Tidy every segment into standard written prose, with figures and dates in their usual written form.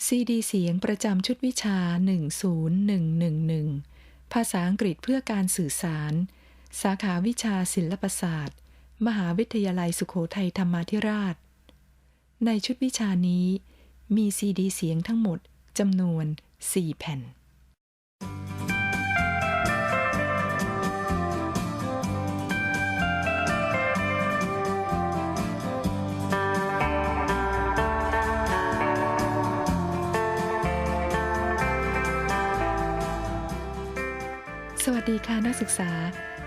ซีดีเสียงประจำชุดวิชา10111ภาษาอังกฤษเพื่อการสื่อสารสาขาวิชาศิลปศาสตร์มหาวิทยาลัยสุโขทัยธรรมาธิราชในชุดวิชานี้มีซีดีเสียงทั้งหมดจำนวน4แผ่นสวัสดีค่ะนักศึกษา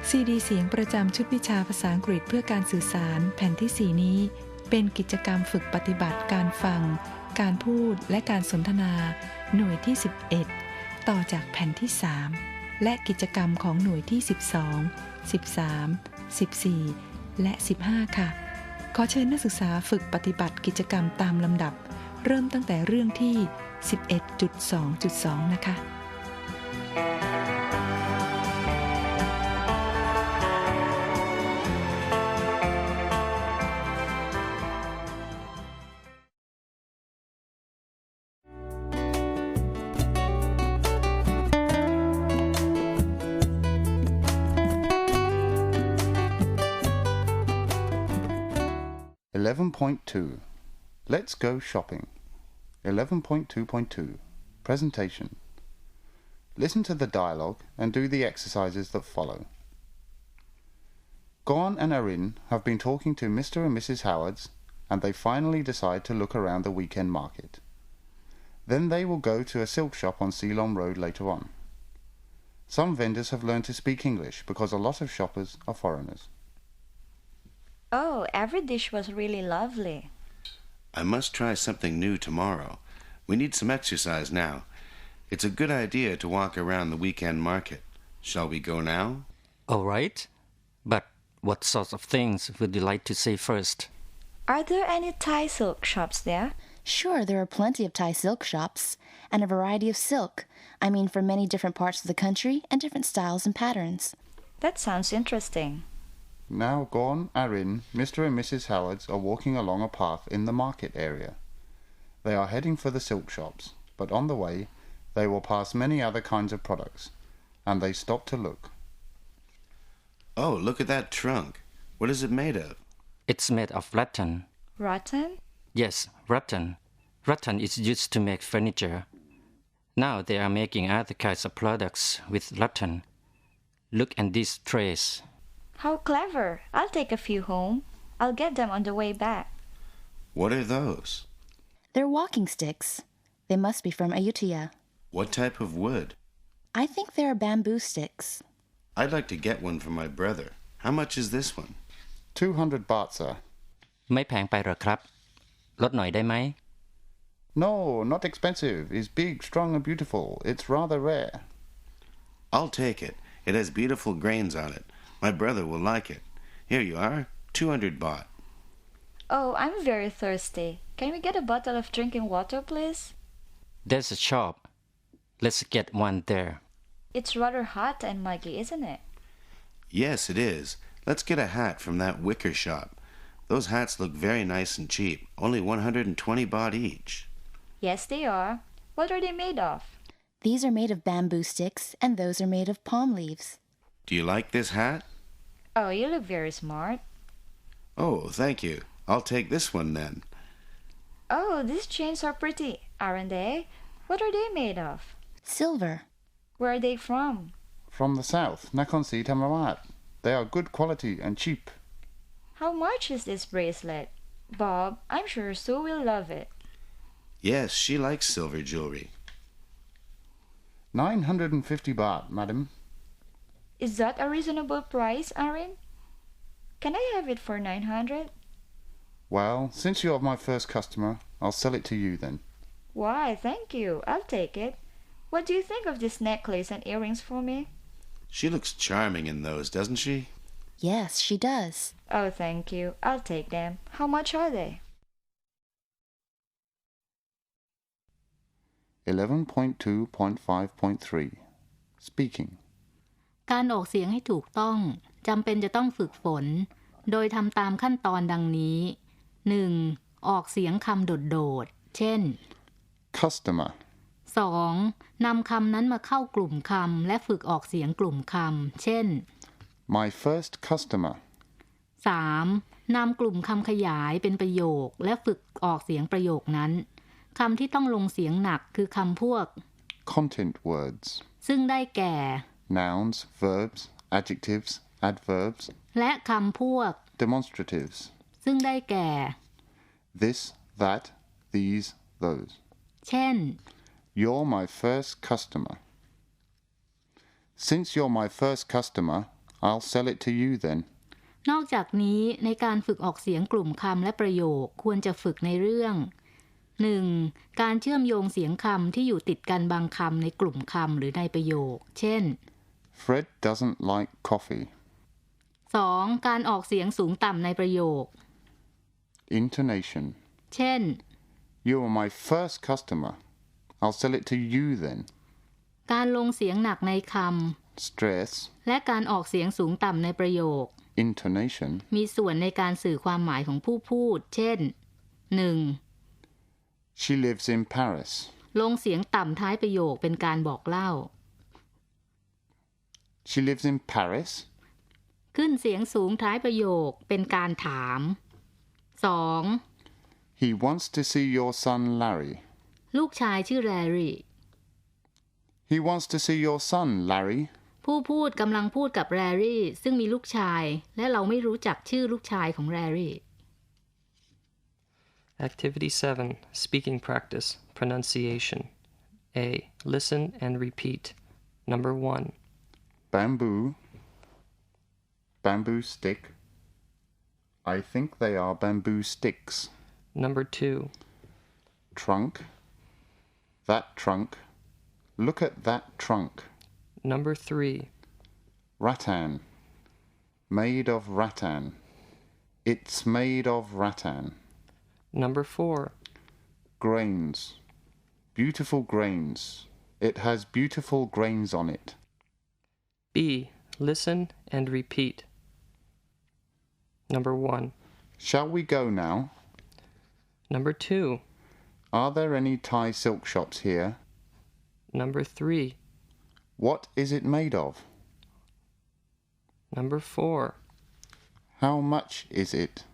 ซีดีเสียงประจำชุดวิชาภาษาอังกฤษเพื่อการสื่อสารแผ่นที่4นี้เป็นกิจกรรมฝึกปฏิบัติการฟังการพูดและการสนทนาหน่วยที่11ต่อจากแผ่นที่3และกิจกรรมของหน่วยที่12 13 14และ15ค่ะขอเชิญนักศึกษาฝึกปฏิบัติกิจกรรมตามลำดับเริ่มตั้งแต่เรื่องที่ 11.2.2 นะคะ11.2 Let's go shopping. 11.2.2 Presentation. Listen to the dialogue and do the exercises that follow. Gorn and Arin have been talking to Mr. and Mrs. Howards, and they finally decide to look around the weekend market. Then they will go to a silk shop on Ceylon Road later on. Some vendors have learned to speak English because a lot of shoppers are foreigners. Oh, every dish was really lovely. I must try something new tomorrow. We need some exercise now. It's a good idea to walk around the weekend market. Shall we go now? All right. But what sorts of things would you like to see first? Are there any Thai silk shops there? Sure, there are plenty of Thai silk shops, and a variety of silk. I mean, from many different parts of the country and different styles and patterns. That sounds interesting. Now Gorn, Arin, Mr. and Mrs. Howards are walking along a path in the market area. They are heading for the silk shops, but on the way they will pass many other kinds of products, and they stop to look. Oh, look at that trunk. What is it made of? It's made of rattan. Rattan? Yes, rattan. Rattan is used to make furniture. Now they are making other kinds of products with rattan. Look at these trays. How clever. I'll take a few home. I'll get them on the way back. What are those? They're walking sticks. They must be from Ayutthaya. What type of wood? I think they are bamboo sticks. I'd like to get one for my brother. How much is this one? 200 baht, sir. ไม่แพงไปหรอครับลดหน่อยได้ไหม No, not expensive. It's big, strong and beautiful. It's rather rare. I'll take it. It has beautiful grains on it. My brother will like it. Here you are, 200 baht. Oh, I'm very thirsty. Can we get a bottle of drinking water, please? There's a shop. Let's get one there. It's rather hot and muggy, isn't it? Yes, it is. Let's get a hat from that wicker shop. Those hats look very nice and cheap. Only 120 baht each. Yes, they are. What are they made of? These are made of bamboo sticks, and those are made of palm leaves. Do you like this hat? Oh, you look very smart. Oh, thank you. I'll take this one then. Oh, these chains are pretty, aren't they? What are they made of? Silver. Where are they from? From the south, Nakhon Si Thammarat. They are good quality and cheap. How much is this bracelet? Bob, I'm sure Sue will love it. Yes, she likes silver jewelry. 950 baht, madam. Is that a reasonable price, Arin? Can I have it for 900? Well, since you are my first customer, I'll sell it to you then. Why, thank you. I'll take it. What do you think of this necklace and earrings for me? She looks charming in those, doesn't she? Yes, she does. Oh, thank you. I'll take them. How much are they? 11.2.5.3 Speaking. การออกเสียงให้ถูกต้องจำเป็นจะต้องฝึกฝนโดยทำตามขั้นตอนดังนี้ 1. ออกเสียงคำโดดๆเช่น customer. 2. นำคำนั้นมาเข้ากลุ่มคำและฝึกออกเสียงกลุ่มคำเช่น My first customer. 3. นำกลุ่มคำขยายเป็นประโยคและฝึกออกเสียงประโยคนั้นคำที่ต้องลงเสียงหนักคือคำพวก Content words. ซึ่งได้แก่ Nouns, verbs, adjectives, adverbs, และคำพวก demonstratives. ซึ่งได้แก่ This, that, these, those. เช่น You're my first customer. Since you're my first customer, I'll sell it to you then. นอกจากนี้ในการฝึกออกเสียงกลุ่มคำและประโยคควรจะฝึกในเรื่อง 1. การเชื่อมโยงเสียงคำที่อยู่ติดกันบางคำในกลุ่มคำหรือในประโยค เช่น Fred doesn't like coffee. 2. การออกเสียงสูงต่ำในประโยค Intonation. เช่น You are my first customer. I'll sell it to you then. การลงเสียงหนักในค Stress. ำและการออกเสียงสูงต่ำในประโยค Intonation. มีส่วนในการสื่อความหมายของผู้พูด เช่น 1. She lives in Paris. ลงเสียงต่ำท้ายประโยคเป็นการบอกเล่า She lives in Paris. ขึ้นเสียงสูงท้ายประโยคเป็นการถาม 2. He wants to see your son Larry. ลูกชายชื่อแรรี่ He wants to see your son Larry. ผู้พูดกำลังพูดกับแรรี่ซึ่งมีลูกชายและเราไม่รู้จักชื่อลูกชายของแรรี่ Activity 7. Speaking practice. Pronunciation. A. Listen and repeat. Number 1. Bamboo. Bamboo stick. I think they are bamboo sticks. Number 2. Trunk. That trunk. Look at that trunk. Number 3. Rattan. Made of rattan. It's made of rattan. Number 4. Grains. Beautiful grains. It has beautiful grains on it. B. Listen and repeat. Number 1. Shall we go now? Number 2. Are there any Thai silk shops here? Number 3. What is it made of? Number 4. How much is it?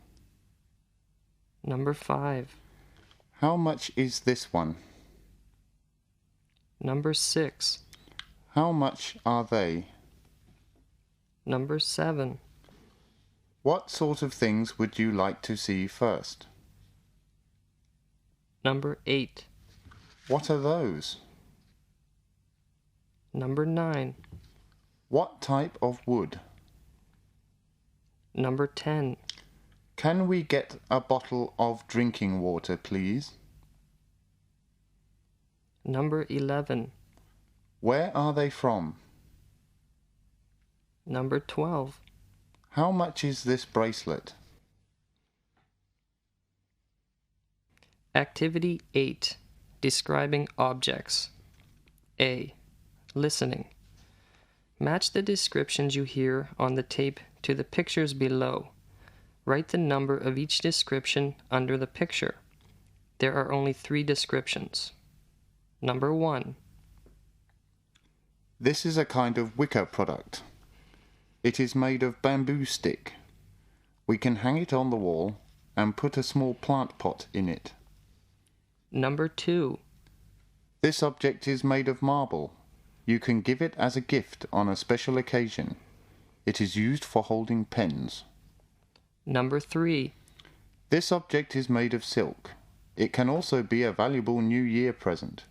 Number 5. How much is this one? Number 6. How much are they? Number 7. What sort of things would you like to see first? Number 8. What are those? Number 9. What type of wood? Number 10. Can we get a bottle of drinking water, please? Number 11. Where are they from? Number 12. How much is this bracelet? Activity 8. Describing objects. A. Listening. Match the descriptions you hear on the tape to the pictures below. Write the number of each description under the picture. There are only 3 descriptions. Number 1. This is a kind of wicker product. It is made of bamboo stick. We can hang it on the wall and put a small plant pot in it. Number 2. This object is made of marble. You can give it as a gift on a special occasion. It is used for holding pens. Number 3. This object is made of silk. It can also be a valuable New Year present.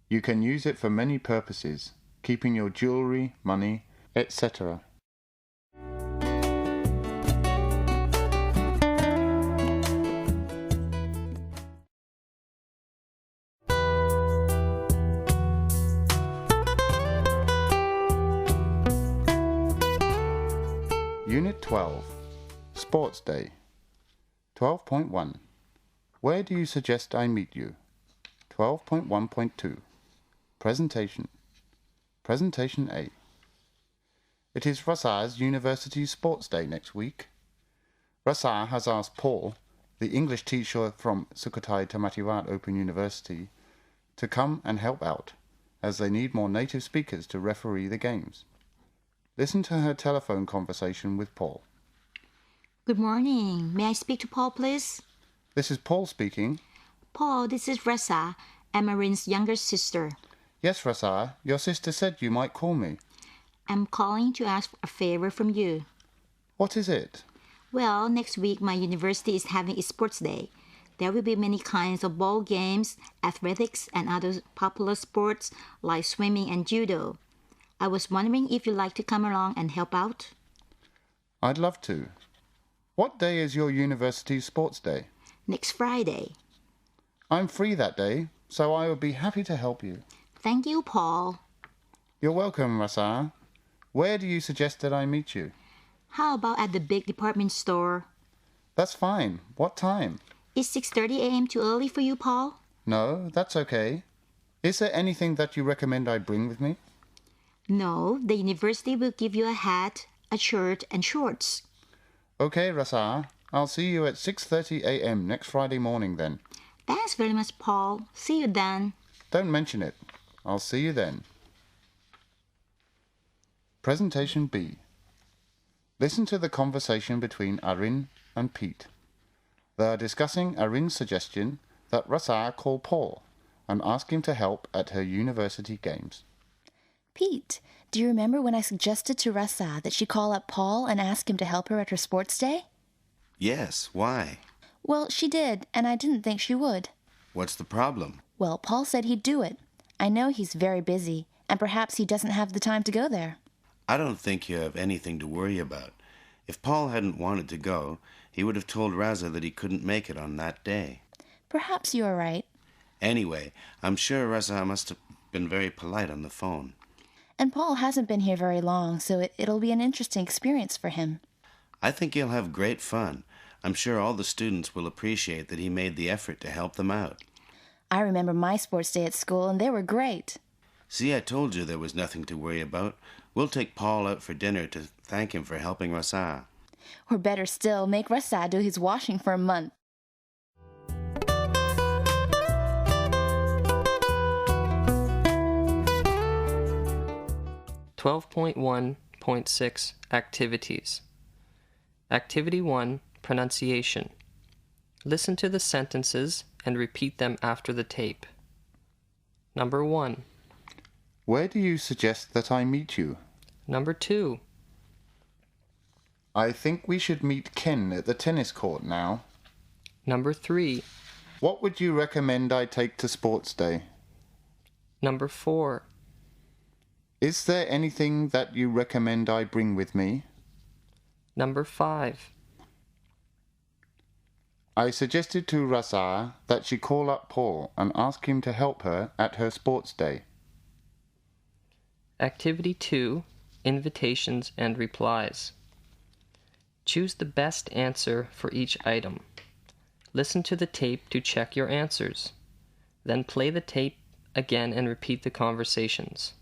You can use it for many purposes, keeping your jewelry, money, etc. Unit 12. Sports Day. 12.1. Where do you suggest I meet you? 12.1.2. Presentation. Presentation A. It is Rasa's University Sports Day next week. Rasa has asked Paul, the English teacher from Sukhothai Thammasat Open University, to come and help out, as they need more native speakers to referee the games. Listen to her telephone conversation with Paul. Good morning. May I speak to Paul, please? This is Paul speaking. Paul, this is Rasa, Amarin's younger sister. Yes, Rasa, your sister said you might call me. I'm calling to ask a favor from you. What is it? Well, next week my university is having a sports day. There will be many kinds of ball games, athletics, and other popular sports like swimming and judo. I was wondering if you'd like to come along and help out. I'd love to. What day is your university sports day? Next Friday. I'm free that day, so I would be happy to help you. Thank you, Paul. You're welcome, Rasa. Where do you suggest that I meet you? How about at the big department store? That's fine. What time? Is 6:30 a.m. too early for you, Paul? No, that's okay. Is there anything that you recommend I bring with me? No, the university will give you a hat, a shirt, and shorts. Okay, Rasa. I'll see you at 6:30 a.m. next Friday morning then. Thanks very much, Paul. See you then. Don't mention it. I'll see you then. Presentation B. Listen to the conversation between Arin and Pete. They are discussing Arin's suggestion that Rasa call Paul and ask him to help at her university games. Pete, do you remember when I suggested to Rasa that she call up Paul and ask him to help her at her sports day? Yes, why? Well, she did, and I didn't think she would. What's the problem? Well, Paul said he'd do it. I know he's very busy, and perhaps he doesn't have the time to go there. I don't think you have anything to worry about. If Paul hadn't wanted to go, he would have told Raza that he couldn't make it on that day. Perhaps you are right. Anyway, I'm sure Raza must have been very polite on the phone. And Paul hasn't been here very long, so it'll be an interesting experience for him. I think he'll have great fun. I'm sure all the students will appreciate that he made the effort to help them out. I remember my sports day at school, and they were great. See, I told you there was nothing to worry about. We'll take Paul out for dinner to thank him for helping Rasa. Or better still, make Rasa do his washing for a month. .1.6 Activities. Activity 1, Pronunciation. Listen to the sentences and repeat them after the tape. Number 1. Where do you suggest that I meet you? Number 2. I think we should meet Ken at the tennis court now. Number 3. What would you recommend I take to sports day? Number 4. Is there anything that you recommend I bring with me? Number 5. I suggested to Rasa that she call up Paul and ask him to help her at her sports day. Activity 2, Invitations and Replies. Choose the best answer for each item. Listen to the tape to check your answers. Then play the tape again and repeat the conversations.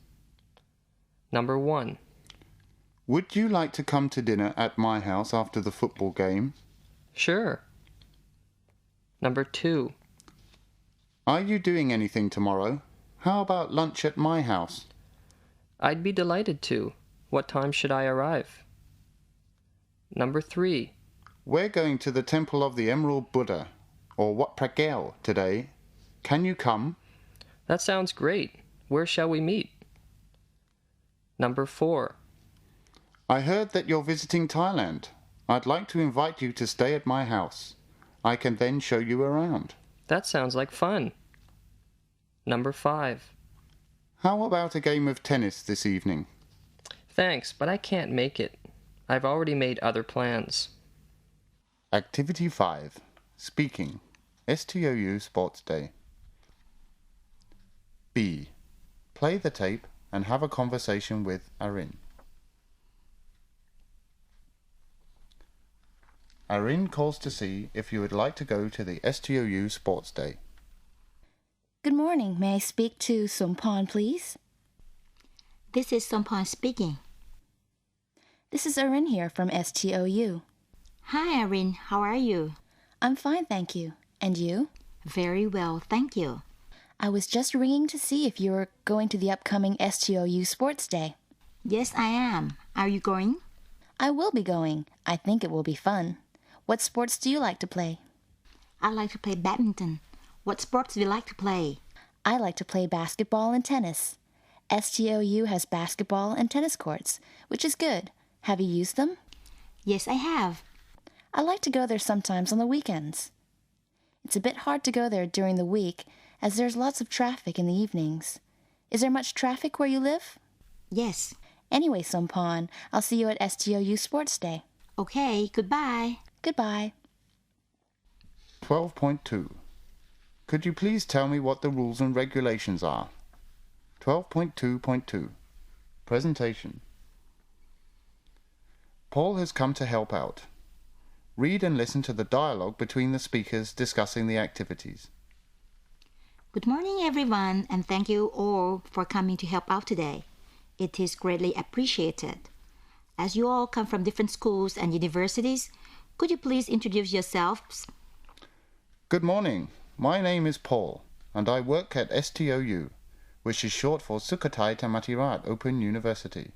Number 1. Would you like to come to dinner at my house after the football game? Sure. Number 2. Are you doing anything tomorrow? How about lunch at my house? I'd be delighted to. What time should I arrive? Number 3. We're going to the Temple of the Emerald Buddha, or Wat Phra Kaew, today. Can you come? That sounds great. Where shall we meet? Number 4. I heard that you're visiting Thailand. I'd like to invite you to stay at my house. I can then show you around. That sounds like fun. Number 5. How about a game of tennis this evening? Thanks, but I can't make it. I've already made other plans. Activity 5. Speaking. STOU Sports Day. B. Play the tape and have a conversation with Arin. Arin calls to see if you would like to go to the STOU Sports Day. Good morning. May I speak to Sompan, please? This is Sompan speaking. This is Arin here from STOU. Hi, Arin. How are you? I'm fine, thank you. And you? Very well, thank you. I was just ringing to see if you were going to the upcoming STOU Sports Day. Yes, I am. Are you going? I will be going. I think it will be fun. What sports do you like to play? I like to play badminton. What sports do you like to play? I like to play basketball and tennis. STOU has basketball and tennis courts, which is good. Have you used them? Yes, I have. I like to go there sometimes on the weekends. It's a bit hard to go there during the week, as there's lots of traffic in the evenings. Is there much traffic where you live? Yes. Anyway, Sompon, I'll see you at STOU Sports Day. Okay, goodbye. Goodbye. 12.2. Could you please tell me what the rules and regulations are? 12.2.2. Presentation. Paul has come to help out. Read and listen to the dialogue between the speakers discussing the activities. Good morning, everyone, and thank you all for coming to help out today. It is greatly appreciated. As you all come from different schools and universities, could you please introduce yourselves? Good morning. My name is Paul, and I work at STOU, which is short for Sukhothai Thammathirat Open University.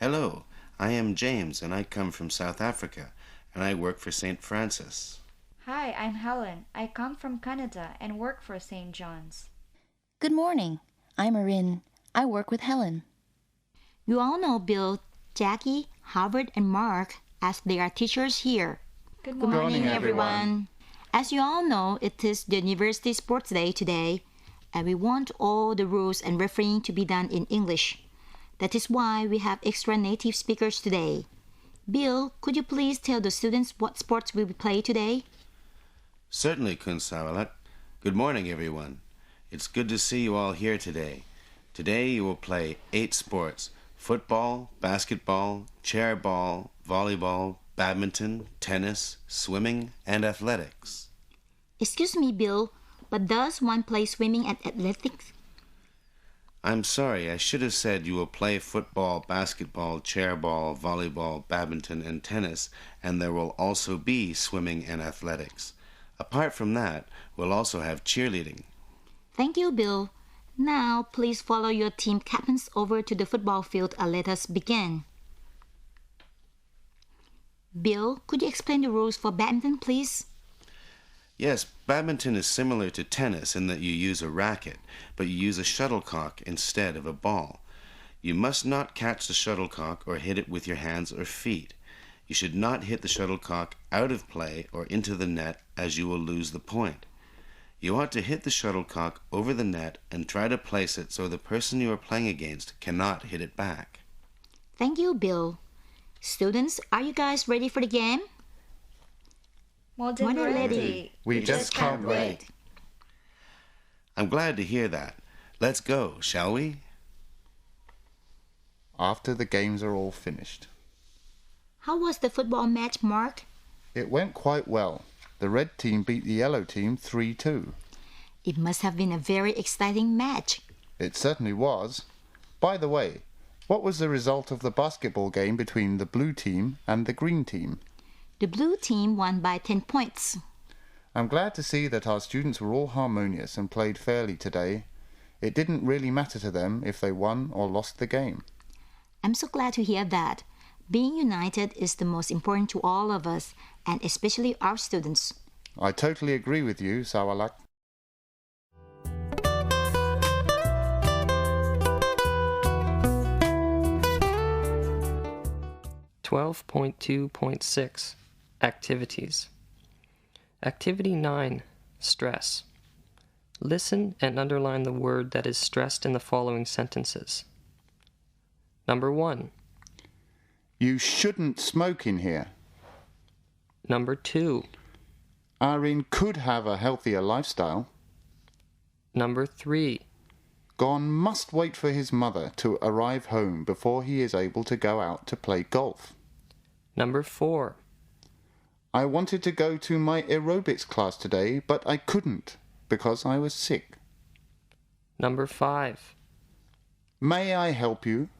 Hello, I am James, and I come from South Africa, and I work for St. Francis. Hi, I'm Helen. I come from Canada and work for St. John's. Good morning. I'm Erin. I work with Helen. You all know Bill, Jackie, Howard, and Mark, as they are teachers here. Good morning, morning, everyone. As you all know, it is the University Sports Day today, and we want all the rules and refereeing to be done in English. That is why we have extra native speakers today. Bill, could you please tell the students what sports we will play today? Certainly, Kun Sawalak. Good morning, everyone. It's good to see you all here today. Today you will play 8 sports: football, basketball, chair ball, volleyball, badminton, tennis, swimming, and athletics. Excuse me, Bill, but does one play swimming and athletics? I'm sorry, I should have said you will play football, basketball, chair ball, volleyball, badminton, and tennis, and there will also be swimming and athletics. Apart from that, we'll also have cheerleading. Thank you, Bill. Now, please follow your team captains over to the football field and let us begin. Bill, could you explain the rules for badminton, please? Yes, badminton is similar to tennis in that you use a racket, but you use a shuttlecock instead of a ball. You must not catch the shuttlecock or hit it with your hands or feet. You should not hit the shuttlecock out of play or into the net, as you will lose the point. You ought to hit the shuttlecock over the net and try to place it so the person you are playing against cannot hit it back. Thank you, Bill. Students, are you guys ready for the game? More than ready. We just can't wait. I'm glad to hear that. Let's go, shall we? After the games are all finished. How was the football match, Mark? It went quite well. The red team beat the yellow team 3-2. It must have been a very exciting match. It certainly was. By the way, what was the result of the basketball game between the blue team and the green team? The blue team won by 10 points. I'm glad to see that our students were all harmonious and played fairly today. It didn't really matter to them if they won or lost the game. I'm so glad to hear that. Being united is the most important to all of us, and especially our students. I totally agree with you, Sawalak. .2.6 Activities. Activity 9. Stress. Listen and underline the word that is stressed in the following sentences. Number 1. You shouldn't smoke in here. Number 2. Arin could have a healthier lifestyle. Number 3. Gon must wait for his mother to arrive home before he is able to go out to play golf. Number 4. I wanted to go to my aerobics class today, but I couldn't because I was sick. Number 5. May I help you?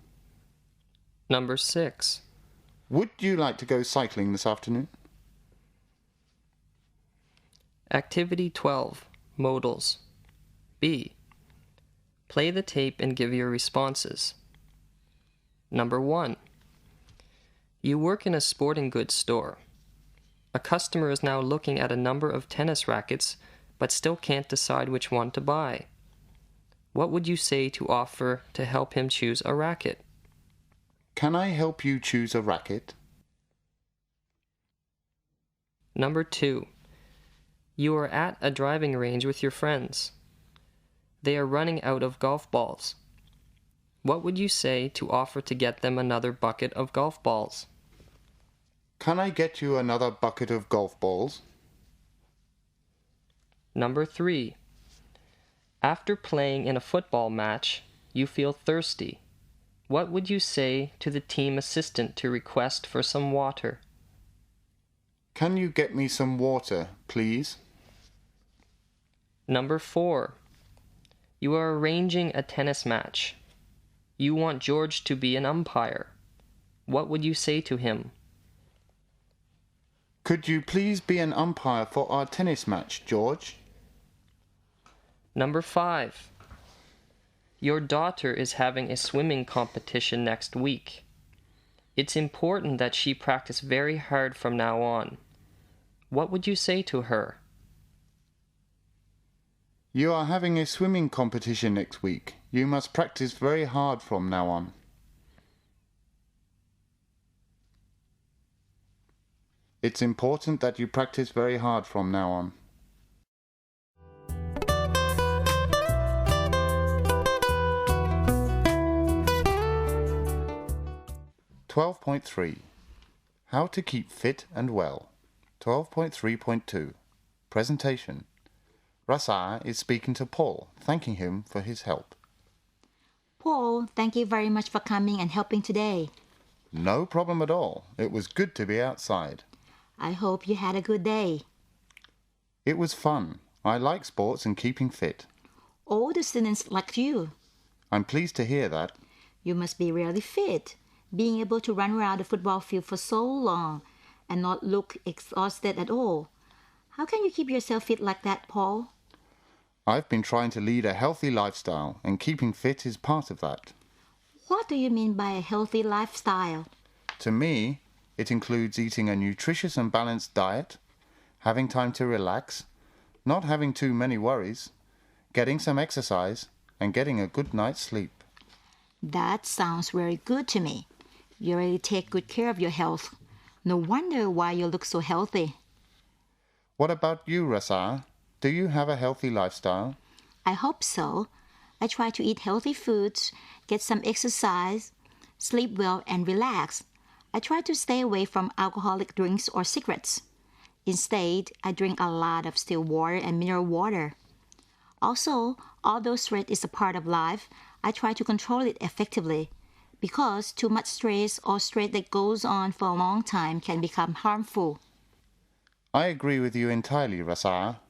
Number 6. Would you like to go cycling this afternoon? Activity 12. Modals. B. Play the tape and give your responses. Number 1. You work in a sporting goods store. A customer is now looking at a number of tennis rackets but still can't decide which one to buy. What would you say to offer to help him choose a racket? Can I help you choose a racket? Number 2. You are at a driving range with your friends. They are running out of golf balls. What would you say to offer to get them another bucket of golf balls? Can I get you another bucket of golf balls? Number 3. After playing in a football match, you feel thirsty. What would you say to the team assistant to request for some water? Can you get me some water, please? Number 4. You are arranging a tennis match. You want George to be an umpire. What would you say to him? Could you please be an umpire for our tennis match, George? Number 5. Your daughter is having a swimming competition next week. It's important that she practice very hard from now on. What would you say to her? You are having a swimming competition next week. You must practice very hard from now on. It's important that you practice very hard from now on. (12.3) How to keep fit and well. 12.3.2 Presentation. Rasa is speaking to Paul, thanking him for his help. Paul, thank you very much for coming and helping today. No problem at all. It was good to be outside. I hope you had a good day. It was fun. I like sports and keeping fit. All the students liked you. I'm pleased to hear that. You must be really fit, being able to run around the football field for so long and not look exhausted at all. How can you keep yourself fit like that, Paul? I've been trying to lead a healthy lifestyle, and keeping fit is part of that. What do you mean by a healthy lifestyle? To me, it includes eating a nutritious and balanced diet, having time to relax, not having too many worries, getting some exercise, and getting a good night's sleep. That sounds very good to me. You really take good care of your health. No wonder why you look so healthy. What about you, Rasa? Do you have a healthy lifestyle? I hope so. I try to eat healthy foods, get some exercise, sleep well, and relax. I try to stay away from alcoholic drinks or cigarettes. Instead, I drink a lot of still water and mineral water. Also, although stress is a part of life, I try to control it effectively, because too much stress or stress that goes on for a long time can become harmful. I agree with you entirely, Rasa.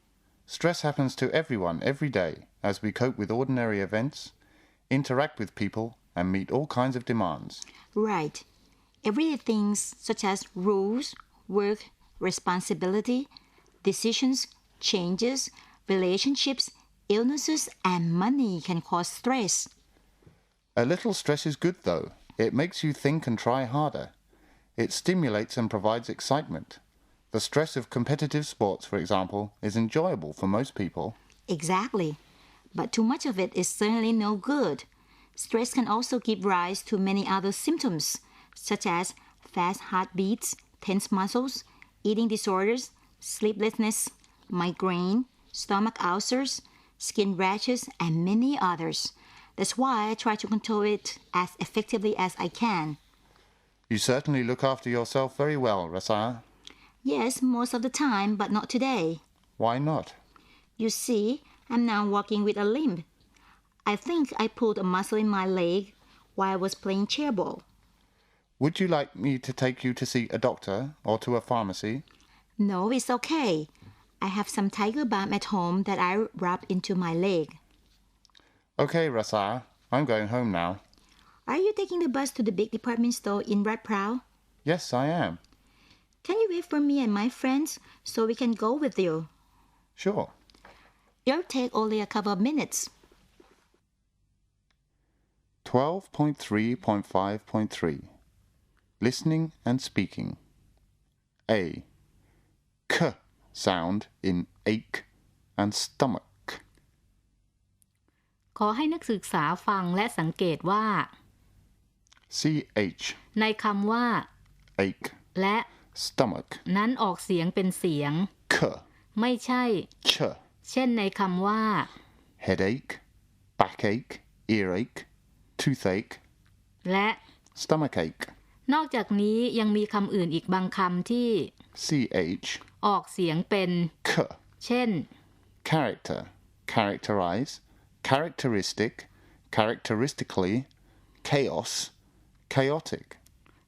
Stress happens to everyone every day as we cope with ordinary events, interact with people, and meet all kinds of demands. Right. Everyday things such as rules, work, responsibility, decisions, changes, relationships, illnesses, and money can cause stress. A little stress is good, though. It makes you think and try harder. It stimulates and provides excitement. The stress of competitive sports, for example, is enjoyable for most people. Exactly. But too much of it is certainly no good. Stress can also give rise to many other symptoms, such as fast heartbeats, tense muscles, eating disorders, sleeplessness, migraine, stomach ulcers, skin rashes, and many others. That's why I try to control it as effectively as I can. You certainly look after yourself very well, Rasa. Yes, most of the time, but not today. Why not? You see, I'm now walking with a limp. I think I pulled a muscle in my leg while I was playing chairball. Would you like me to take you to see a doctor or to a pharmacy? No, it's okay. I have some tiger balm at home that I rub into my leg. Okay, Rasa. I'm going home now. Are you taking the bus to the big department store in Rat Prow? Yes, I am. Can you wait for me and my friends so we can go with you? Sure. It'll take only a couple of minutes. 12.3.5.3 Listening and speaking. A. K sound in ache and stomach. ขอให้นักศึกษาฟังและสังเกตว่า CH ในคำว่า ache และ stomach นั้นออกเสียงเป็นเสียง K ไม่ใช่ ch เช่นในคำว่า headache backache earache toothache และ stomachache นอกจากนี้ยังมีคำอื่นอีกบางคำที่ CH ออกเสียงเป็น K เช่น character characterize characteristic characteristically chaos chaotic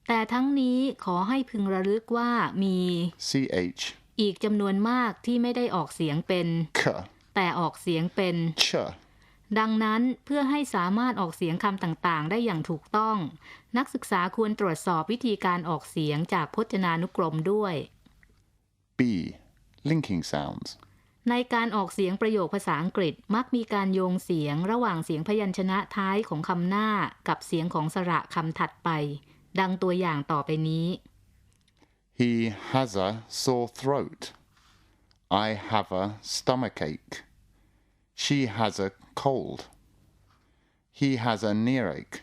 แต่ทั้งนี้ขอให้พึงระลึกว่ามี CH อีกจำนวนมากที่ไม่ได้ออกเสียงเป็น K แต่ออกเสียงเป็น ch ดังนั้นเพื่อให้สามารถออกเสียงคำต่างๆได้อย่างถูกต้องนักศึกษาควรตรวจสอบวิธีการออกเสียงจากพจนานุกรมด้วย B linking sounds ในการออกเสียงประโยคภาษาอังกฤษมักมีการโยงเสียงระหว่างเสียงพยัญชนะท้ายของคำหน้ากับเสียงของสระคำถัดไปดังตัวอย่างต่อไปนี้ He has a sore throat. I have a stomachache. She has a cold. He has an earache.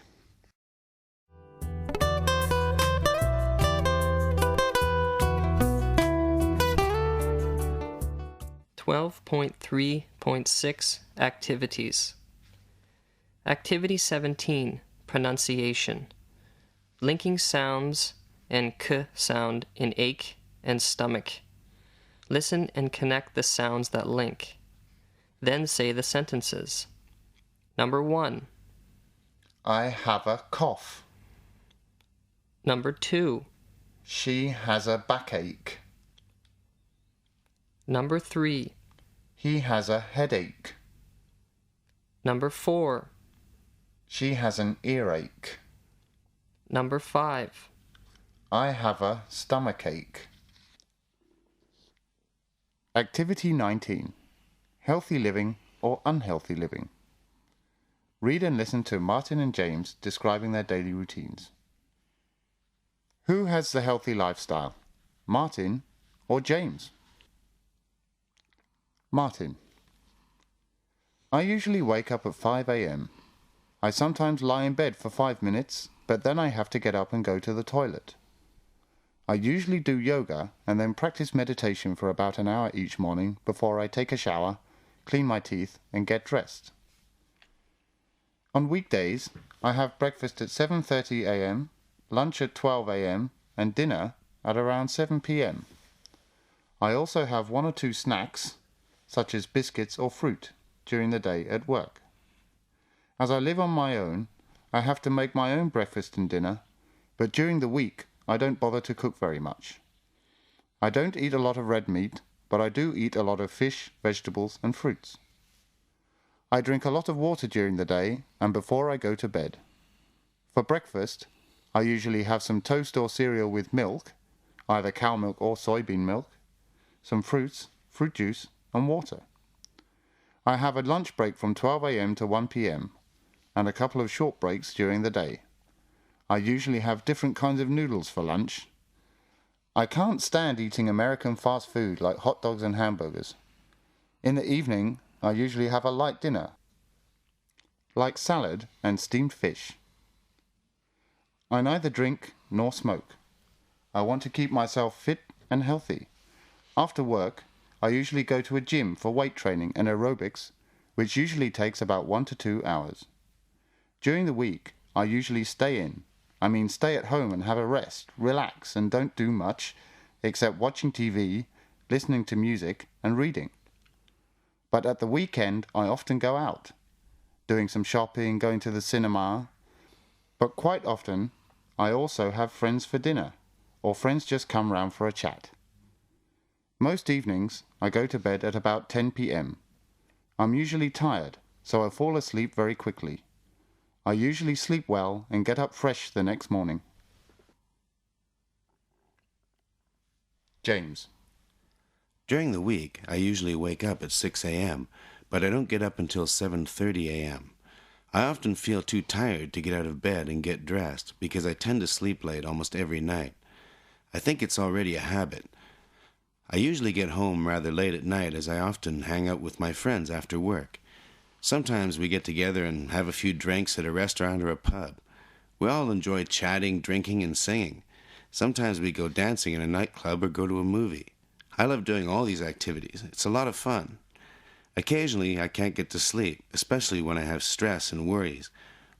12.3.6 Activities. Activity 17, Pronunciation. Linking sounds and k sound in ache and stomach. Listen and connect the sounds that link. Then say the sentences. Number 1. I have a cough. Number 2. She has a backache. Number 3. He has a headache. Number 4. She has an earache. Number 5. I have a stomachache. Activity 19. Healthy living or unhealthy living. Read and listen to Martin and James describing their daily routines. Who has the healthy lifestyle, Martin or James? Martin. I usually wake up at 5 a.m. I sometimes lie in bed for 5 minutes, but then I have to get up and go to the toilet. I usually do yoga and then practice meditation for about an hour each morning before I take a shower, clean my teeth, and get dressed. On weekdays, I have breakfast at 7:30 a.m., lunch at 12 a.m., and dinner at around 7 p.m. I also have 1 or 2 snacks, such as biscuits or fruit, during the day at work. As I live on my own, I have to make my own breakfast and dinner, but during the week I don't bother to cook very much. I don't eat a lot of red meat, but I do eat a lot of fish, vegetables, and fruits. I drink a lot of water during the day and before I go to bed. For breakfast, I usually have some toast or cereal with milk, either cow milk or soybean milk, some fruits, fruit juice, and water. I have a lunch break from 12 a.m. to 1 p.m. and a couple of short breaks during the day. I usually have different kinds of noodles for lunch. I can't stand eating American fast food like hot dogs and hamburgers. In the evening, I usually have a light dinner, like salad and steamed fish. I neither drink nor smoke. I want to keep myself fit and healthy. After work, I usually go to a gym for weight training and aerobics, which usually takes about 1 to 2 hours. During the week, I usually stay at home and have a rest, relax, and don't do much, except watching TV, listening to music, and reading. But at the weekend, I often go out, doing some shopping, going to the cinema. But quite often, I also have friends for dinner, or friends just come round for a chat. Most evenings, I go to bed at about 10 p.m. I'm usually tired, so I fall asleep very quickly. I usually sleep well and get up fresh the next morning. James. During the week, I usually wake up at 6 a.m., but I don't get up until 7:30 a.m. I often feel too tired to get out of bed and get dressed because I tend to sleep late almost every night. I think it's already a habit. I usually get home rather late at night as I often hang out with my friends after work. Sometimes we get together and have a few drinks at a restaurant or a pub. We all enjoy chatting, drinking, and singing. Sometimes we go dancing in a nightclub or go to a movie. I love doing all these activities. It's a lot of fun. Occasionally, I can't get to sleep, especially when I have stress and worries.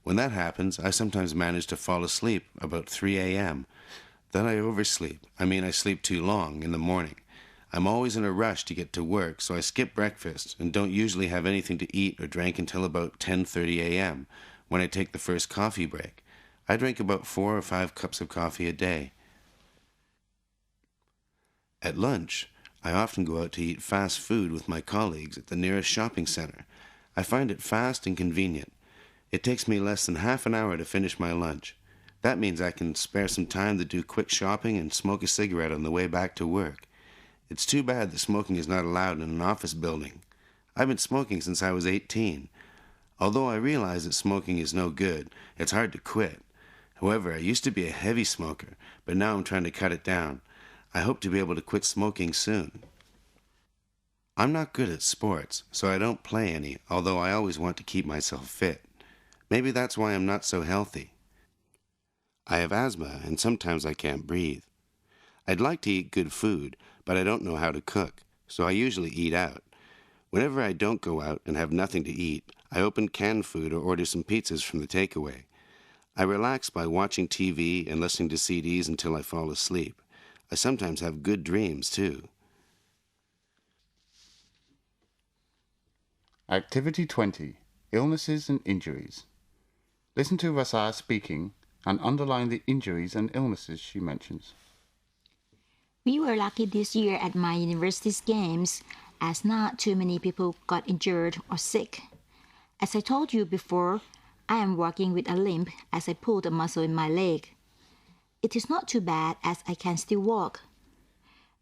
When that happens, I sometimes manage to fall asleep about 3 a.m. Then I oversleep. I sleep too long in the morning. I'm always in a rush to get to work, so I skip breakfast and don't usually have anything to eat or drink until about 10:30 a.m. when I take the first coffee break. I drink about 4 or 5 cups of coffee a day. At lunch, I often go out to eat fast food with my colleagues at the nearest shopping center. I find it fast and convenient. It takes me less than half an hour to finish my lunch. That means I can spare some time to do quick shopping and smoke a cigarette on the way back to work. It's too bad that smoking is not allowed in an office building. I've been smoking since I was 18. Although I realize that smoking is no good, it's hard to quit. However, I used to be a heavy smoker, but now I'm trying to cut it down. I hope to be able to quit smoking soon. I'm not good at sports, so I don't play any, although I always want to keep myself fit. Maybe that's why I'm not so healthy. I have asthma, and sometimes I can't breathe. I'd like to eat good food, but I don't know how to cook, so I usually eat out. Whenever I don't go out and have nothing to eat, I open canned food or order some pizzas from the takeaway. I relax by watching TV and listening to CDs until I fall asleep. I sometimes have good dreams, too. Activity 20. Illnesses and injuries. Listen to Vasar speaking and underline the injuries and illnesses she mentions. We were lucky this year at my university's games, as not too many people got injured or sick. As I told you before, I am walking with a limp as I pulled a muscle in my leg. It is not too bad as I can still walk.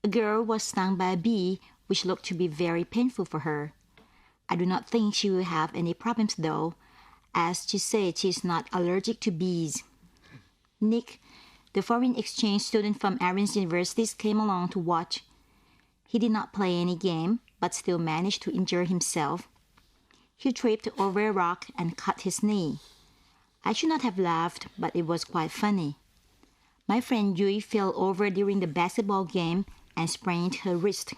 A girl was stung by a bee, which looked to be very painful for her. I do not think she will have any problems though, as she said she is not allergic to bees. Nick, the foreign exchange student from Aaron's University, came along to watch. He did not play any game, but still managed to injure himself. He tripped over a rock and cut his knee. I should not have laughed, but it was quite funny. My friend Yui fell over during the basketball game and sprained her wrist.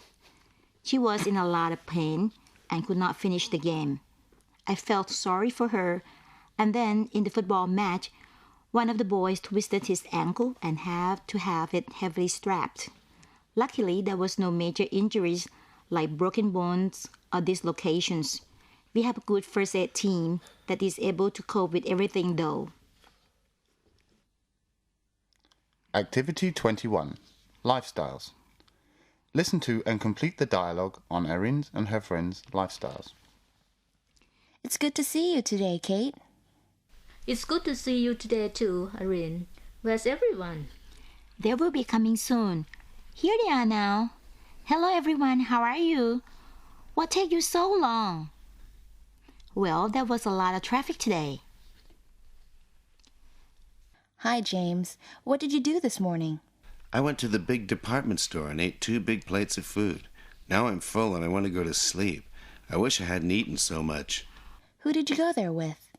She was in a lot of pain and could not finish the game. I felt sorry for her, and then in the football match, one of the boys twisted his ankle and had to have it heavily strapped. Luckily, there was no major injuries like broken bones or dislocations. We have a good first aid team that is able to cope with everything though. Activity 21. Lifestyles. Listen to and complete the dialogue on Erin's and her friends' lifestyles. It's good to see you today, Kate. It's good to see you today too, Erin. Where's everyone? They will be coming soon. Here they are now. Hello everyone, how are you? What took you so long? Well, there was a lot of traffic today. Hi, James. What did you do this morning? I went to the big department store and ate 2 big plates of food. Now I'm full and I want to go to sleep. I wish I hadn't eaten so much. Who did you go there with?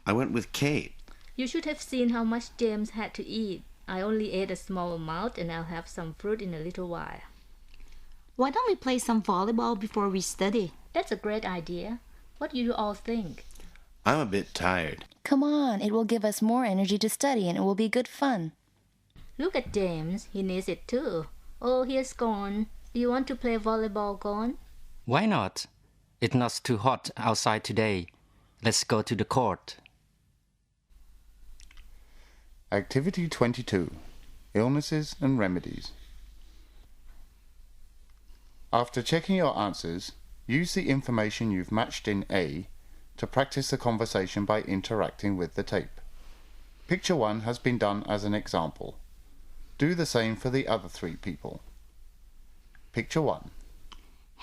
I went with Kate. You should have seen how much James had to eat. I only ate a small amount and I'll have some fruit in a little while. Why don't we play some volleyball before we study? That's a great idea. What do you all think? I'm a bit tired. Come on, it will give us more energy to study and it will be good fun. Look at James. He needs it too. Oh, here's Gone. Do you want to play volleyball, Gone? Why not? It's not too hot outside today. Let's go to the court. Activity 22. Illnesses and remedies. After checking your answers, use the information you've matched in A to practice the conversation by interacting with the tape. Picture 1 has been done as an example. Do the same for the other 3 people. Picture 1.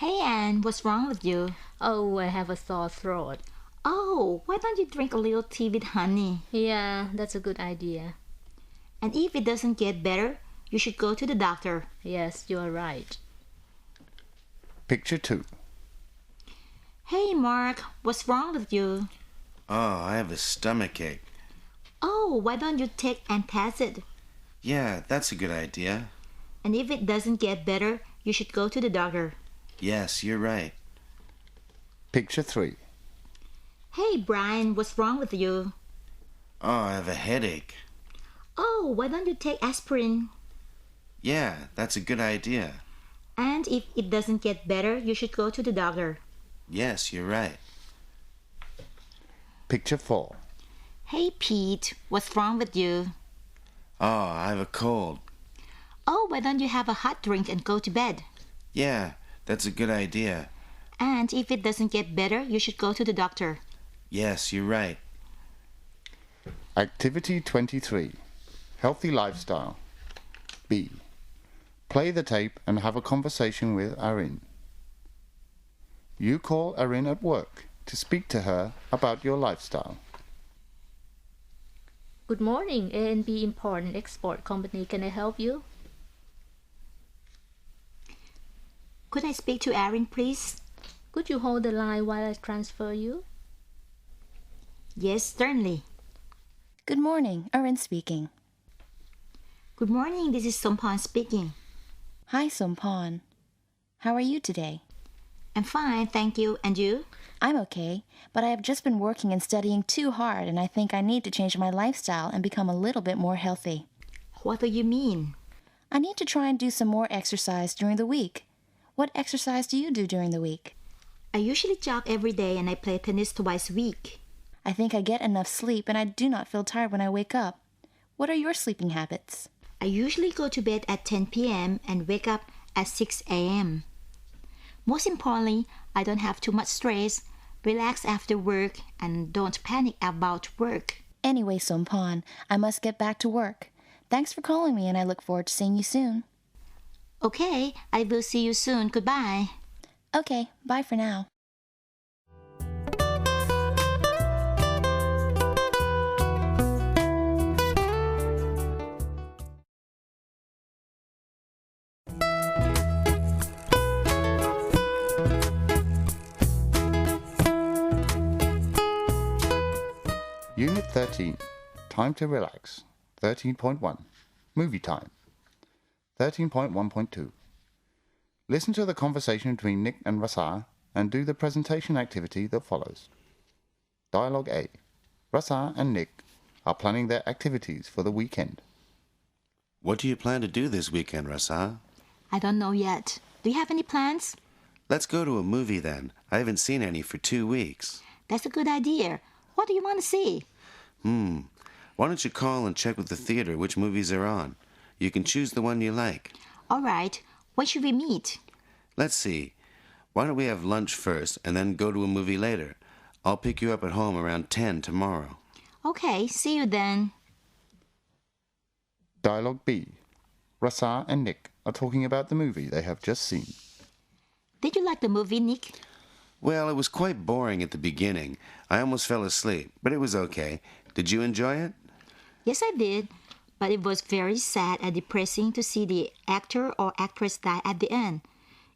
Hey Anne, what's wrong with you? Oh, I have a sore throat. Oh, why don't you drink a little tea with honey? Yeah, that's a good idea. And if it doesn't get better, you should go to the doctor. Yes, you're right. Picture 2. Hey Mark, what's wrong with you? Oh, I have a stomachache. Oh, why don't you take antacid? Yeah, that's a good idea. And if it doesn't get better, you should go to the doctor. Yes, you're right. Picture 3. Hey Brian, what's wrong with you? Oh, I have a headache. Oh, why don't you take aspirin? Yeah, that's a good idea. And if it doesn't get better, you should go to the doctor. Yes, you're right. Picture 4. Hey Pete, what's wrong with you? Oh, I have a cold. Oh, why don't you have a hot drink and go to bed? Yeah, that's a good idea. And if it doesn't get better, you should go to the doctor. Yes, you're right. Activity 23. Healthy lifestyle. B. Play the tape and have a conversation with Arin. You call Arin at work to speak to her about your lifestyle. Good morning, A&B Import and Export Company. Can I help you? Could I speak to Erin, please? Could you hold the line while I transfer you? Yes, certainly. Good morning, Arin speaking. Good morning, this is Sompan speaking. Hi, Sompan. How are you today? I'm fine, thank you. And you? I'm okay, but I have just been working and studying too hard, and I think I need to change my lifestyle and become a little bit more healthy. What do you mean? I need to try and do some more exercise during the week. What exercise do you do during the week? I usually jog every day and I play tennis twice a week. I think I get enough sleep and I do not feel tired when I wake up. What are your sleeping habits? I usually go to bed at 10 p.m. and wake up at 6 a.m. Most importantly, I don't have too much stress, relax after work, and don't panic about work. Anyway, Sompan, I must get back to work. Thanks for calling me and I look forward to seeing you soon. Okay, I will see you soon. Goodbye. Okay, bye for now. Unit 13. Time to relax. 13.1. Movie time. 13.1.2. Listen to the conversation between Nick and Rasa and do the presentation activity that follows. Dialogue A. Rasa and Nick are planning their activities for the weekend. What do you plan to do this weekend, Rasa? I don't know yet. Do you have any plans? Let's go to a movie then. I haven't seen any for 2 weeks. That's a good idea. What do you want to see? Why don't you call and check with the theater which movies are on? You can choose the one you like. All right. When should we meet? Let's see. Why don't we have lunch first and then go to a movie later? I'll pick you up at home around 10 tomorrow. Okay, see you then. Dialogue B. Rasa and Nick are talking about the movie they have just seen. Did you like the movie, Nick? Well, it was quite boring at the beginning. I almost fell asleep, but it was okay. Did you enjoy it? Yes, I did. But it was very sad and depressing to see the actor or actress die at the end.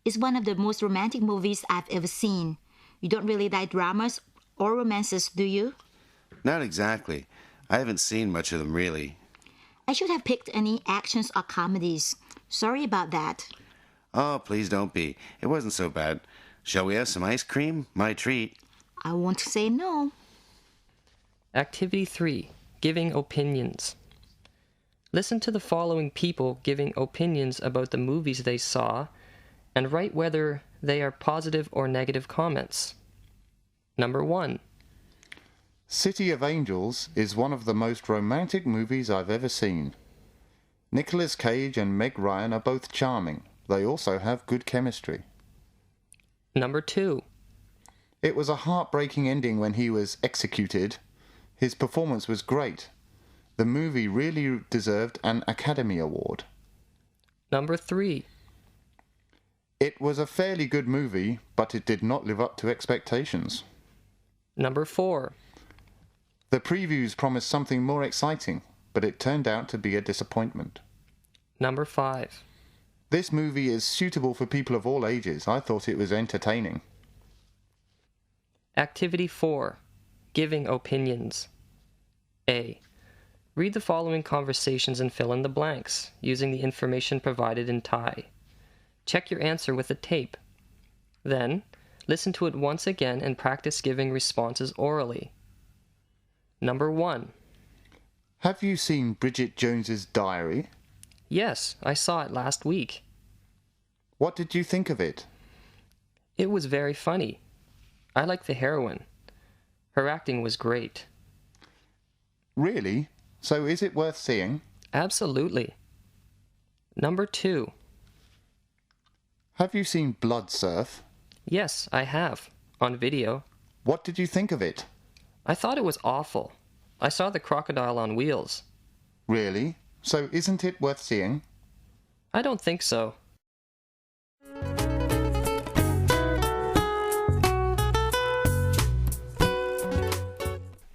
It's one of the most romantic movies I've ever seen. You don't really like dramas or romances, do you? Not exactly. I haven't seen much of them, really. I should have picked any actions or comedies. Sorry about that. Oh, please don't be. It wasn't so bad. Shall we have some ice cream? My treat. I won't say no. Activity 3. Giving opinions. Listen to the following people giving opinions about the movies they saw and write whether they are positive or negative comments. Number 1. City of Angels is one of the most romantic movies I've ever seen. Nicolas Cage and Meg Ryan are both charming. They also have good chemistry. Number 2. It was a heartbreaking ending when he was executed. His performance was great. The movie really deserved an Academy Award. Number 3. It was a fairly good movie, but it did not live up to expectations. Number 4. The previews promised something more exciting, but it turned out to be a disappointment. Number 5. This movie is suitable for people of all ages. I thought it was entertaining. Activity 4. Giving opinions. A. Read the following conversations and fill in the blanks, using the information provided in Thai. Check your answer with the tape. Then, listen to it once again and practice giving responses orally. Number 1. Have you seen Bridget Jones's Diary? Yes, I saw it last week. What did you think of it? It was very funny. I like the heroine. Her acting was great. Really? So is it worth seeing? Absolutely. Number 2. Have you seen Blood Surf? Yes, I have. On video. What did you think of it? I thought it was awful. I saw the crocodile on wheels. Really? So isn't it worth seeing? I don't think so.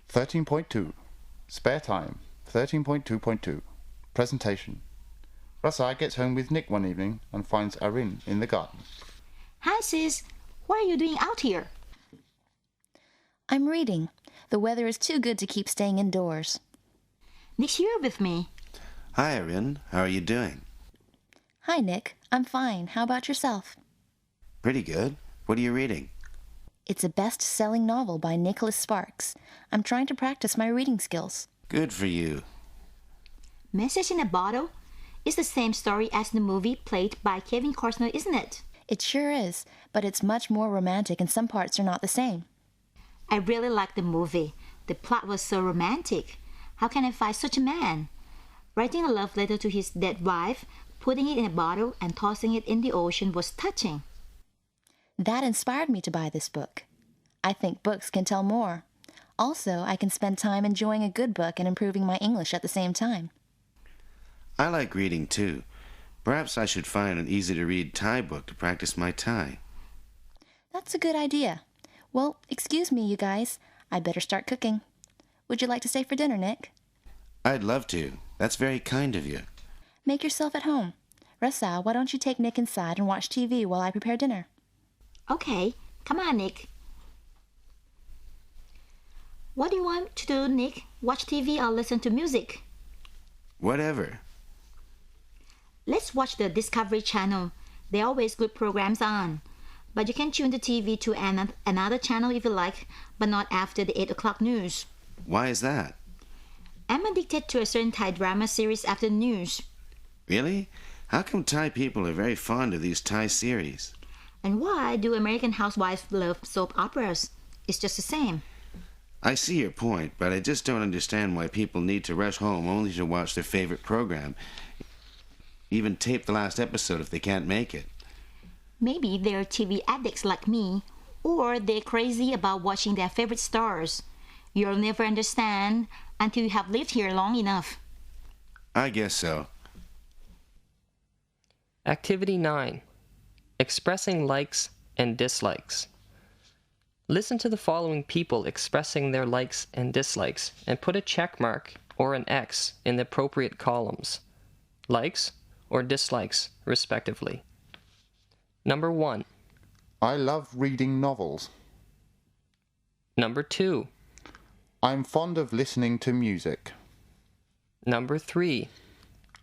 (13.2) Spare time. 13.2.2 Presentation. Rasai gets home with Nick one evening and finds Arin in the garden. Hi, sis. What are you doing out here? I'm reading. The weather is too good to keep staying indoors. Nick's here with me. Hi, Erin. How are you doing? Hi, Nick. I'm fine. How about yourself? Pretty good. What are you reading? It's a best-selling novel by Nicholas Sparks. I'm trying to practice my reading skills. Good for you. Message in a Bottle is the same story as the movie played by Kevin Costner, isn't it? It sure is, but it's much more romantic and some parts are not the same. I really liked the movie. The plot was so romantic. How can I find such a man? Writing a love letter to his dead wife, putting it in a bottle and tossing it in the ocean was touching. That inspired me to buy this book. I think books can tell more. Also, I can spend time enjoying a good book and improving my English at the same time. I like reading too. Perhaps I should find an easy-to-read Thai book to practice my Thai. That's a good idea. Well, excuse me, you guys. I'd better start cooking. Would you like to stay for dinner, Nick? I'd love to. That's very kind of you. Make yourself at home. Rasal, why don't you take Nick inside and watch TV while I prepare dinner? Okay, come on, Nick. What do you want to do, Nick? Watch TV or listen to music? Whatever. Let's watch the Discovery Channel. There are always good programs on. But you can tune the TV to another channel if you like, but not after the 8 o'clock news. Why is that? I'm addicted to a certain Thai drama series after the news. Really? How come Thai people are very fond of these Thai series? And why do American housewives love soap operas? It's just the same. I see your point, but I just don't understand why people need to rush home only to watch their favorite program. Even tape the last episode if they can't make it. Maybe they're TV addicts like me, or they're crazy about watching their favorite stars. You'll never understand until you have lived here long enough. I guess so. Activity 9. Expressing likes and dislikes. Listen to the following people expressing their likes and dislikes and put a check mark or an X in the appropriate columns. Likes or dislikes, respectively. Number 1. I love reading novels. Number 2. I'm fond of listening to music. Number 3.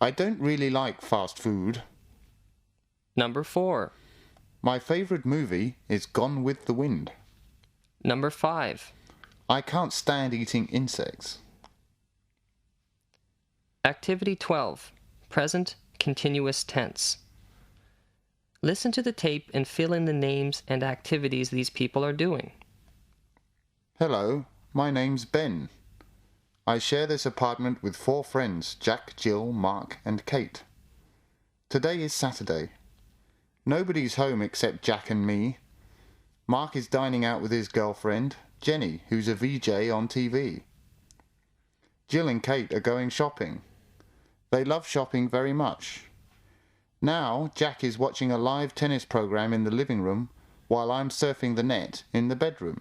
I don't really like fast food. Number 4. My favorite movie is Gone with the Wind. Number 5. I can't stand eating insects. Activity 12. Present continuous tense. Listen to the tape and fill in the names and activities these people are doing. Hello, my name's Ben. I share this apartment with 4 friends, Jack, Jill, Mark, and Kate. Today is Saturday. Nobody's home except Jack and me. Mark is dining out with his girlfriend, Jenny, who's a VJ on TV. Jill and Kate are going shopping. They love shopping very much. Now Jack is watching a live tennis program in the living room while I'm surfing the net in the bedroom.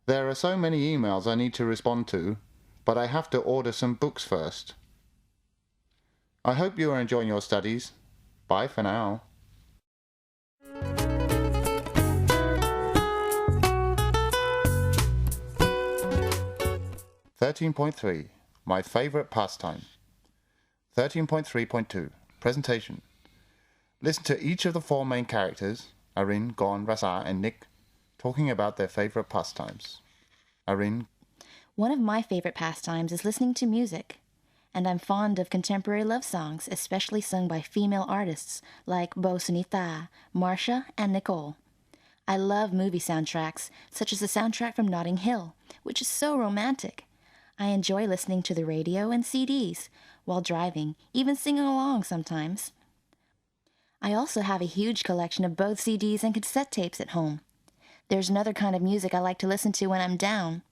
There are so many emails I need to respond to, but I have to order some books first. I hope you are enjoying your studies. Bye for now. (13.3) My favorite pastime. 13.3.2 Presentation. Listen to each of the four main characters, Arin, Gon, Rasa, and Nick, talking about their favorite pastimes. Arin. One of my favorite pastimes is listening to music, and I'm fond of contemporary love songs, especially sung by female artists like Bo Sunita, Marsha, and Nicole. I love movie soundtracks, such as the soundtrack from Notting Hill, which is so romantic. I enjoy listening to the radio and CDs while driving, even singing along sometimes. I also have a huge collection of both CDs and cassette tapes at home. There's another kind of music I like to listen to when I'm down.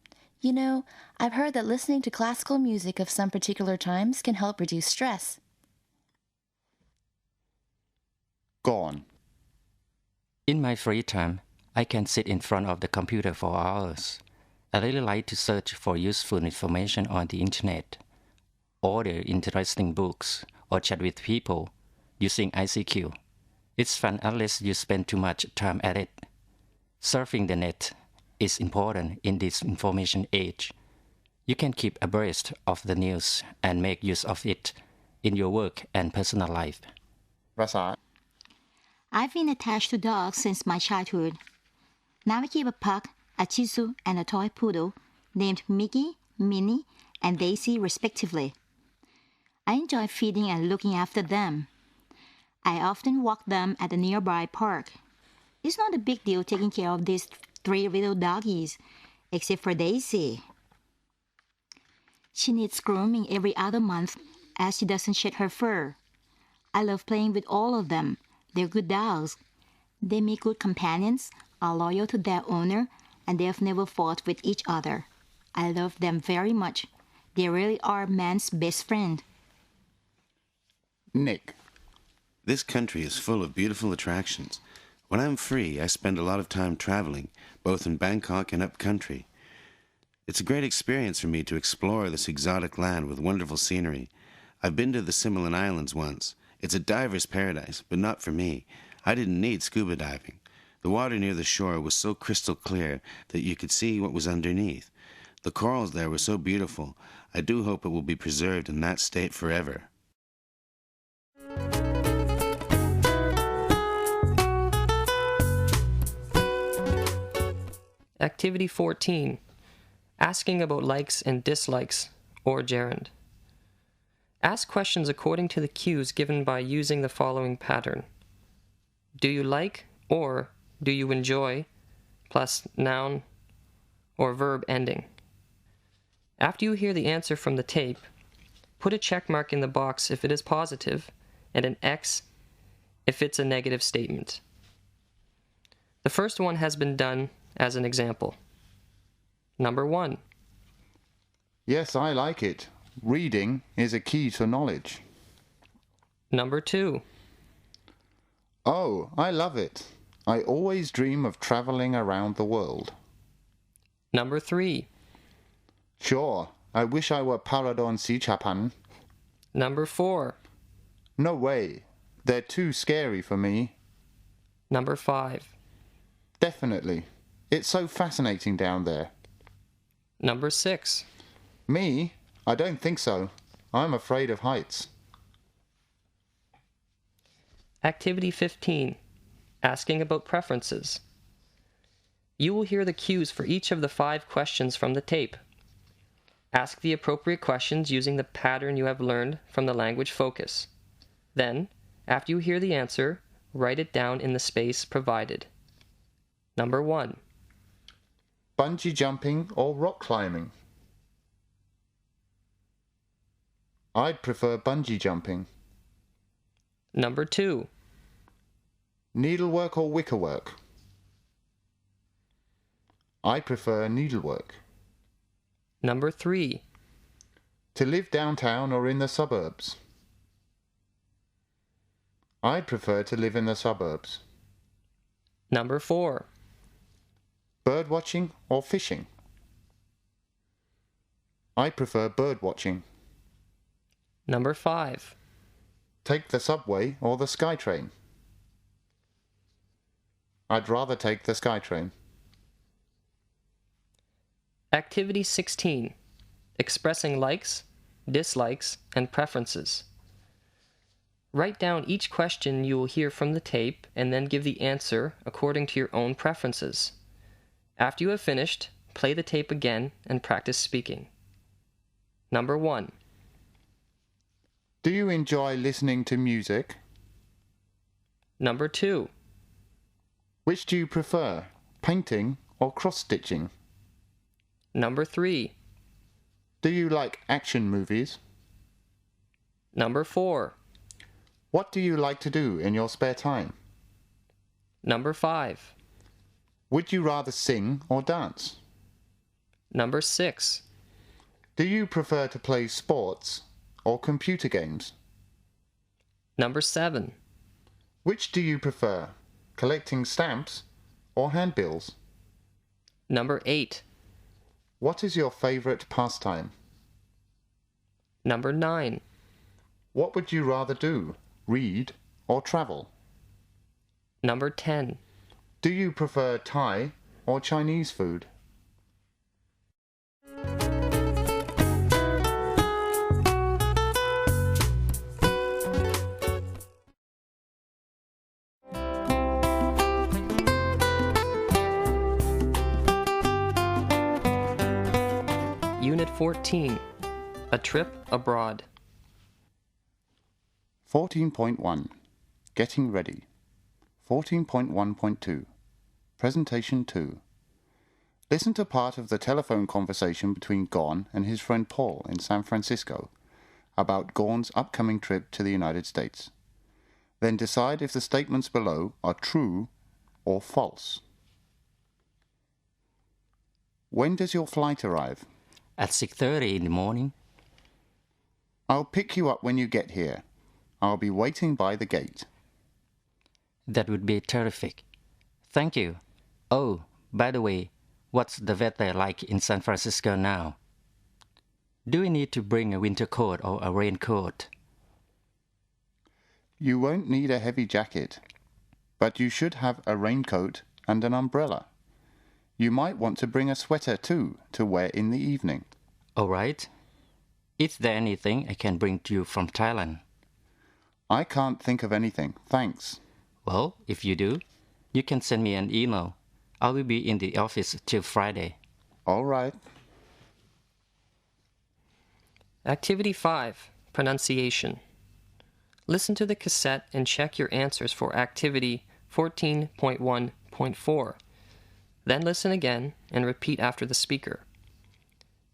You know, I've heard that listening to classical music of some particular times can help reduce stress. Gon. In my free time, I can sit in front of the computer for hours. I really like to search for useful information on the internet, order interesting books, or chat with people using ICQ. It's fun unless you spend too much time at it. Surfing the net is important in this information age. You can keep abreast of the news and make use of it in your work and personal life. Rasa. I've been attached to dogs since my childhood. Now I keep a pug, a Shih Tzu, and a toy poodle named Mickey, Minnie, and Daisy respectively. I enjoy feeding and looking after them. I often walk them at a nearby park. It's not a big deal taking care of these 3 little doggies, except for Daisy. She needs grooming every other month as she doesn't shed her fur. I love playing with all of them. They're good dogs. They make good companions, are loyal to their owner, and they've never fought with each other. I love them very much. They really are man's best friend. Nick. This country is full of beautiful attractions. When I'm free, I spend a lot of time traveling, both in Bangkok and up country. It's a great experience for me to explore this exotic land with wonderful scenery. I've been to the Similan Islands once. It's a diver's paradise, but not for me. I didn't need scuba diving. The water near the shore was so crystal clear that you could see what was underneath. The corals there were so beautiful. I do hope it will be preserved in that state forever. Activity 14. Asking about likes and dislikes, or gerund. Ask questions according to the cues given by using the following pattern. Do you like or do you enjoy plus noun or verb ending. After you hear the answer from the tape, put a check mark in the box if it is positive and an X if it's a negative statement. The first one has been done as an example. Number 1. Yes, I like it. Reading is a key to knowledge. Number 2. Oh, I love it. I always dream of traveling around the world. Number 3. Sure, I wish I were Paradon Sichapan. Number 4. No way. They're too scary for me. Number 5. Definitely. It's so fascinating down there. Number 6. Me? I don't think so. I'm afraid of heights. Activity 15. Asking about preferences. You will hear the cues for each of the 5 questions from the tape. Ask the appropriate questions using the pattern you have learned from the language focus. Then, after you hear the answer, write it down in the space provided. Number 1. Bungee jumping or rock climbing? I'd prefer bungee jumping. Number 2. Needlework or wickerwork? I prefer needlework. Number 3. To live downtown or in the suburbs? I'd prefer to live in the suburbs. Number 4. Bird watching or fishing? I prefer bird watching. Number 5. Take the subway or the SkyTrain? I'd rather take the SkyTrain. Activity 16. Expressing likes, dislikes, and preferences. Write down each question you will hear from the tape and then give the answer according to your own preferences. After you have finished, play the tape again and practice speaking. Number 1. Do you enjoy listening to music? Number 2. Which do you prefer, painting or cross-stitching? Number 3. Do you like action movies? Number 4. What do you like to do in your spare time? Number 5. Would you rather sing or dance? Number 6. Do you prefer to play sports or computer games? Number 7. Which do you prefer, collecting stamps or handbills? Number 8. What is your favorite pastime? Number 9. What would you rather do, read or travel? Number 10. Do you prefer Thai or Chinese food? Unit 14. A trip abroad. 14.1. Getting ready. 14.1.2. Presentation 2. Listen to part of the telephone conversation between Gorn and his friend Paul in San Francisco about Gorn's upcoming trip to the United States. Then decide if the statements below are true or false. When does your flight arrive? At 6:30 in the morning. I'll pick you up when you get here. I'll be waiting by the gate. That would be terrific. Thank you. Oh, by the way, what's the weather like in San Francisco now? Do we need to bring a winter coat or a raincoat? You won't need a heavy jacket, but you should have a raincoat and an umbrella. You might want to bring a sweater too to wear in the evening. All right. Is there anything I can bring to you from Thailand? I can't think of anything, thanks. Well, if you do, you can send me an email. I will be in the office till Friday. All right. Activity 5. Pronunciation. Listen to the cassette and check your answers for Activity 14.1.4. Then listen again and repeat after the speaker.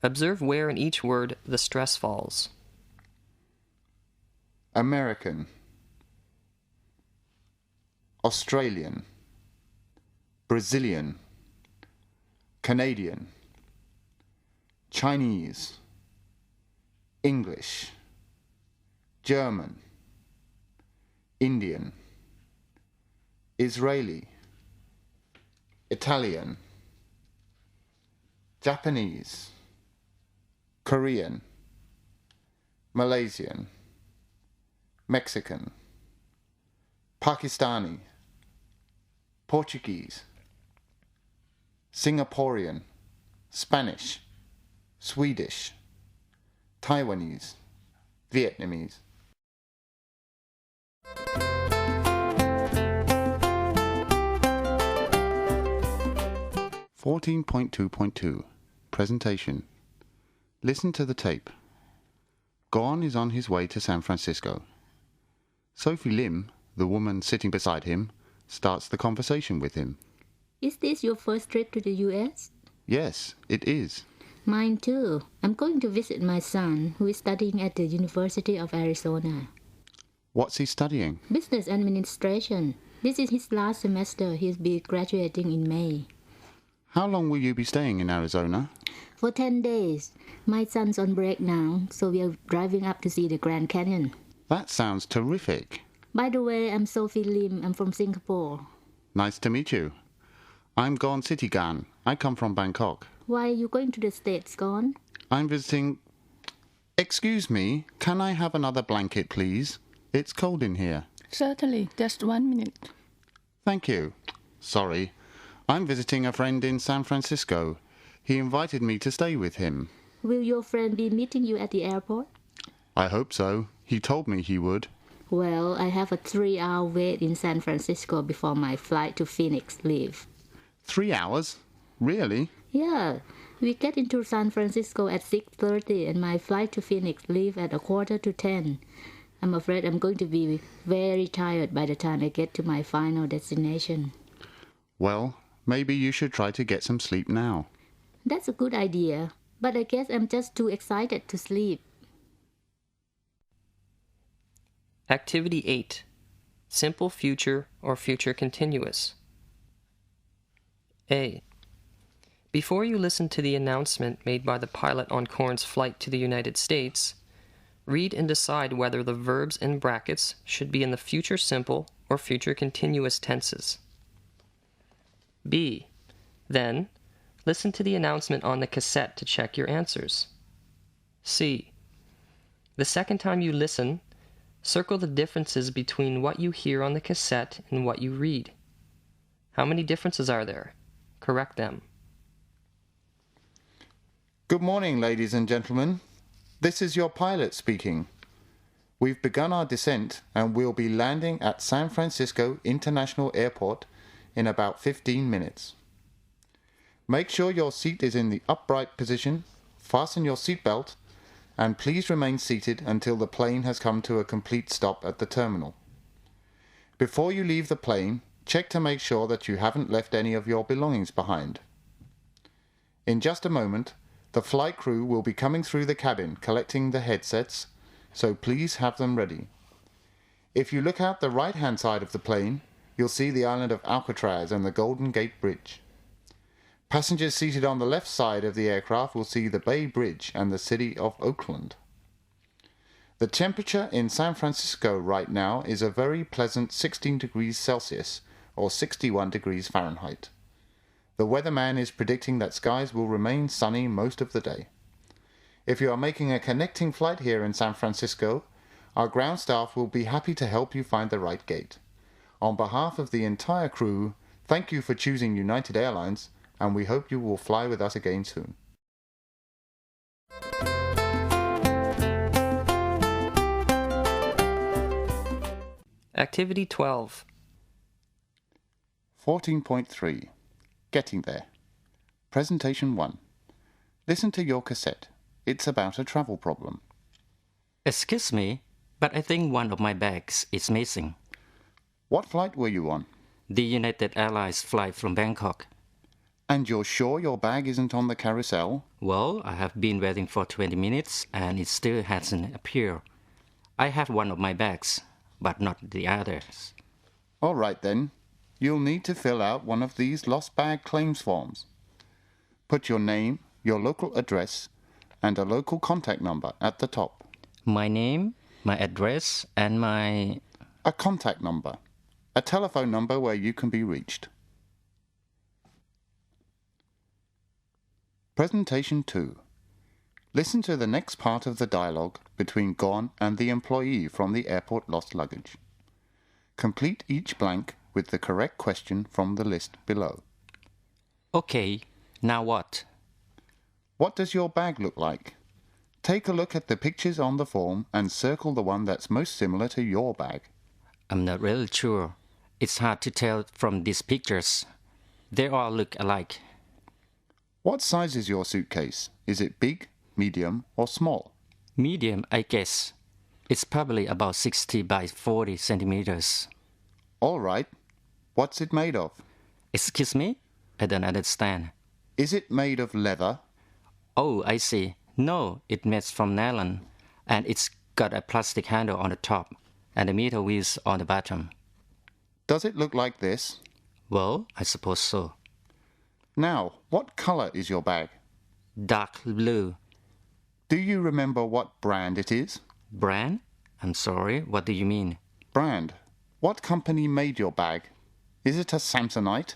Observe where in each word the stress falls. American, Australian, Brazilian, Canadian, Chinese, English, German, Indian, Israeli, Italian, Japanese, Korean, Malaysian, Mexican, Pakistani, Portuguese, Singaporean, Spanish, Swedish, Taiwanese, Vietnamese. 14.2.2. Presentation. Listen to the tape. Gorn is on his way to San Francisco. Sophie Lim, the woman sitting beside him, starts the conversation with him. Is this your first trip to the U.S.? Yes, it is. Mine too. I'm going to visit my son, who is studying at the University of Arizona. What's he studying? Business administration. This is his last semester. He'll be graduating in May. How long will you be staying in Arizona? For 10 days. My son's on break now, so we are driving up to see the Grand Canyon. That sounds terrific. By the way, I'm Sophie Lim. I'm from Singapore. Nice to meet you. I'm Gon Sitigan. I come from Bangkok. Why are you going to the States, Gon? I'm visiting... Excuse me, can I have another blanket, please? It's cold in here. Certainly, just 1 minute. Thank you. Sorry. I'm visiting a friend in San Francisco. He invited me to stay with him. Will your friend be meeting you at the airport? I hope so. He told me he would. Well, I have a 3-hour wait in San Francisco before my flight to Phoenix leave. 3 hours? Really? Yeah, we get into San Francisco at 6:30 and my flight to Phoenix leave at 9:45. I'm afraid I'm going to be very tired by the time I get to my final destination. Well, maybe you should try to get some sleep now. That's a good idea, but I guess I'm just too excited to sleep. Activity 8. Simple future or future continuous. A. Before you listen to the announcement made by the pilot on Korn's flight to the United States, read and decide whether the verbs in brackets should be in the future simple or future continuous tenses. B. Then, listen to the announcement on the cassette to check your answers. C. The second time you listen, circle the differences between what you hear on the cassette and what you read. How many differences are there? Correct them. Good morning, ladies and gentlemen. This is your pilot speaking. We've begun our descent and we'll be landing at San Francisco International Airport in about 15 minutes. Make sure your seat is in the upright position, fasten your seatbelt, and please remain seated until the plane has come to a complete stop at the terminal. Before you leave the plane, check to make sure that you haven't left any of your belongings behind. In just a moment, the flight crew will be coming through the cabin collecting the headsets, so please have them ready. If you look out the right-hand side of the plane, you'll see the island of Alcatraz and the Golden Gate Bridge. Passengers seated on the left side of the aircraft will see the Bay Bridge and the city of Oakland. The temperature in San Francisco right now is a very pleasant 16 degrees Celsius or 61 degrees Fahrenheit. The weatherman is predicting that skies will remain sunny most of the day. If you are making a connecting flight here in San Francisco, our ground staff will be happy to help you find the right gate. On behalf of the entire crew, thank you for choosing United Airlines, and we hope you will fly with us again soon. Activity 12. 14.3. Getting there. Presentation 1. Listen to your cassette. It's about a travel problem. Excuse me, but I think one of my bags is missing. What flight were you on? The United Airlines flight from Bangkok. And you're sure your bag isn't on the carousel? Well, I have been waiting for 20 minutes and it still hasn't appeared. I have one of my bags, but not the others. All right then. You'll need to fill out one of these lost bag claims forms. Put your name, your local address, and a local contact number at the top. My name, my address, and my... A contact number. A telephone number where you can be reached. Presentation 2. Listen to the next part of the dialogue between Gon and the employee from the airport lost luggage. Complete each blank with the correct question from the list below. Okay, now what? What does your bag look like? Take a look at the pictures on the form and circle the one that's most similar to your bag. I'm not really sure. It's hard to tell from these pictures. They all look alike. What size is your suitcase? Is it big, medium, or small? Medium, I guess. It's probably about 60 by 40 centimeters. All right. What's it made of? Excuse me? I don't understand. Is it made of leather? Oh, I see. No, it's made from nylon, and it's got a plastic handle on the top and the metal wheels on the bottom. Does it look like this? Well, I suppose so. Now, what color is your bag? Dark blue. Do you remember what brand it is? Brand? I'm sorry, what do you mean? Brand. What company made your bag? Is it a Samsonite?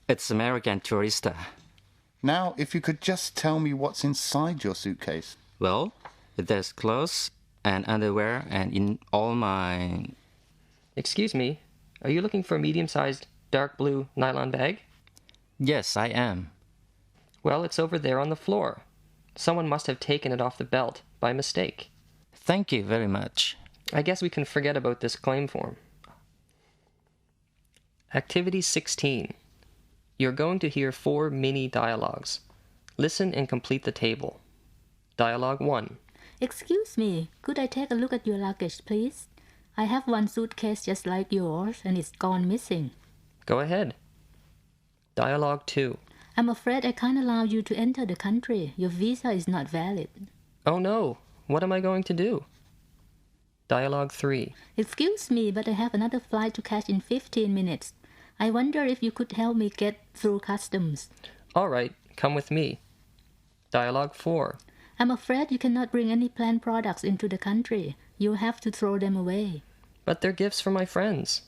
It's American Tourister. Now, if you could just tell me what's inside your suitcase. Well, there's clothes and underwear and in all my... Excuse me, are you looking for a medium-sized dark blue nylon bag? Yes, I am. Well, it's over there on the floor. Someone must have taken it off the belt by mistake. Thank you very much. I guess we can forget about this claim form. Activity 16. You're going to hear 4 mini dialogues. Listen and complete the table. Dialogue 1. Excuse me, could I take a look at your luggage, please? I have one suitcase just like yours and it's gone missing. Go ahead. Dialogue 2. I'm afraid I can't allow you to enter the country. Your visa is not valid. Oh no, what am I going to do? Dialogue 3. Excuse me, but I have another flight to catch in 15 minutes. I wonder if you could help me get through customs. All right, come with me. Dialogue 4. I'm afraid you cannot bring any plant products into the country. You'll have to throw them away. But they're gifts for my friends.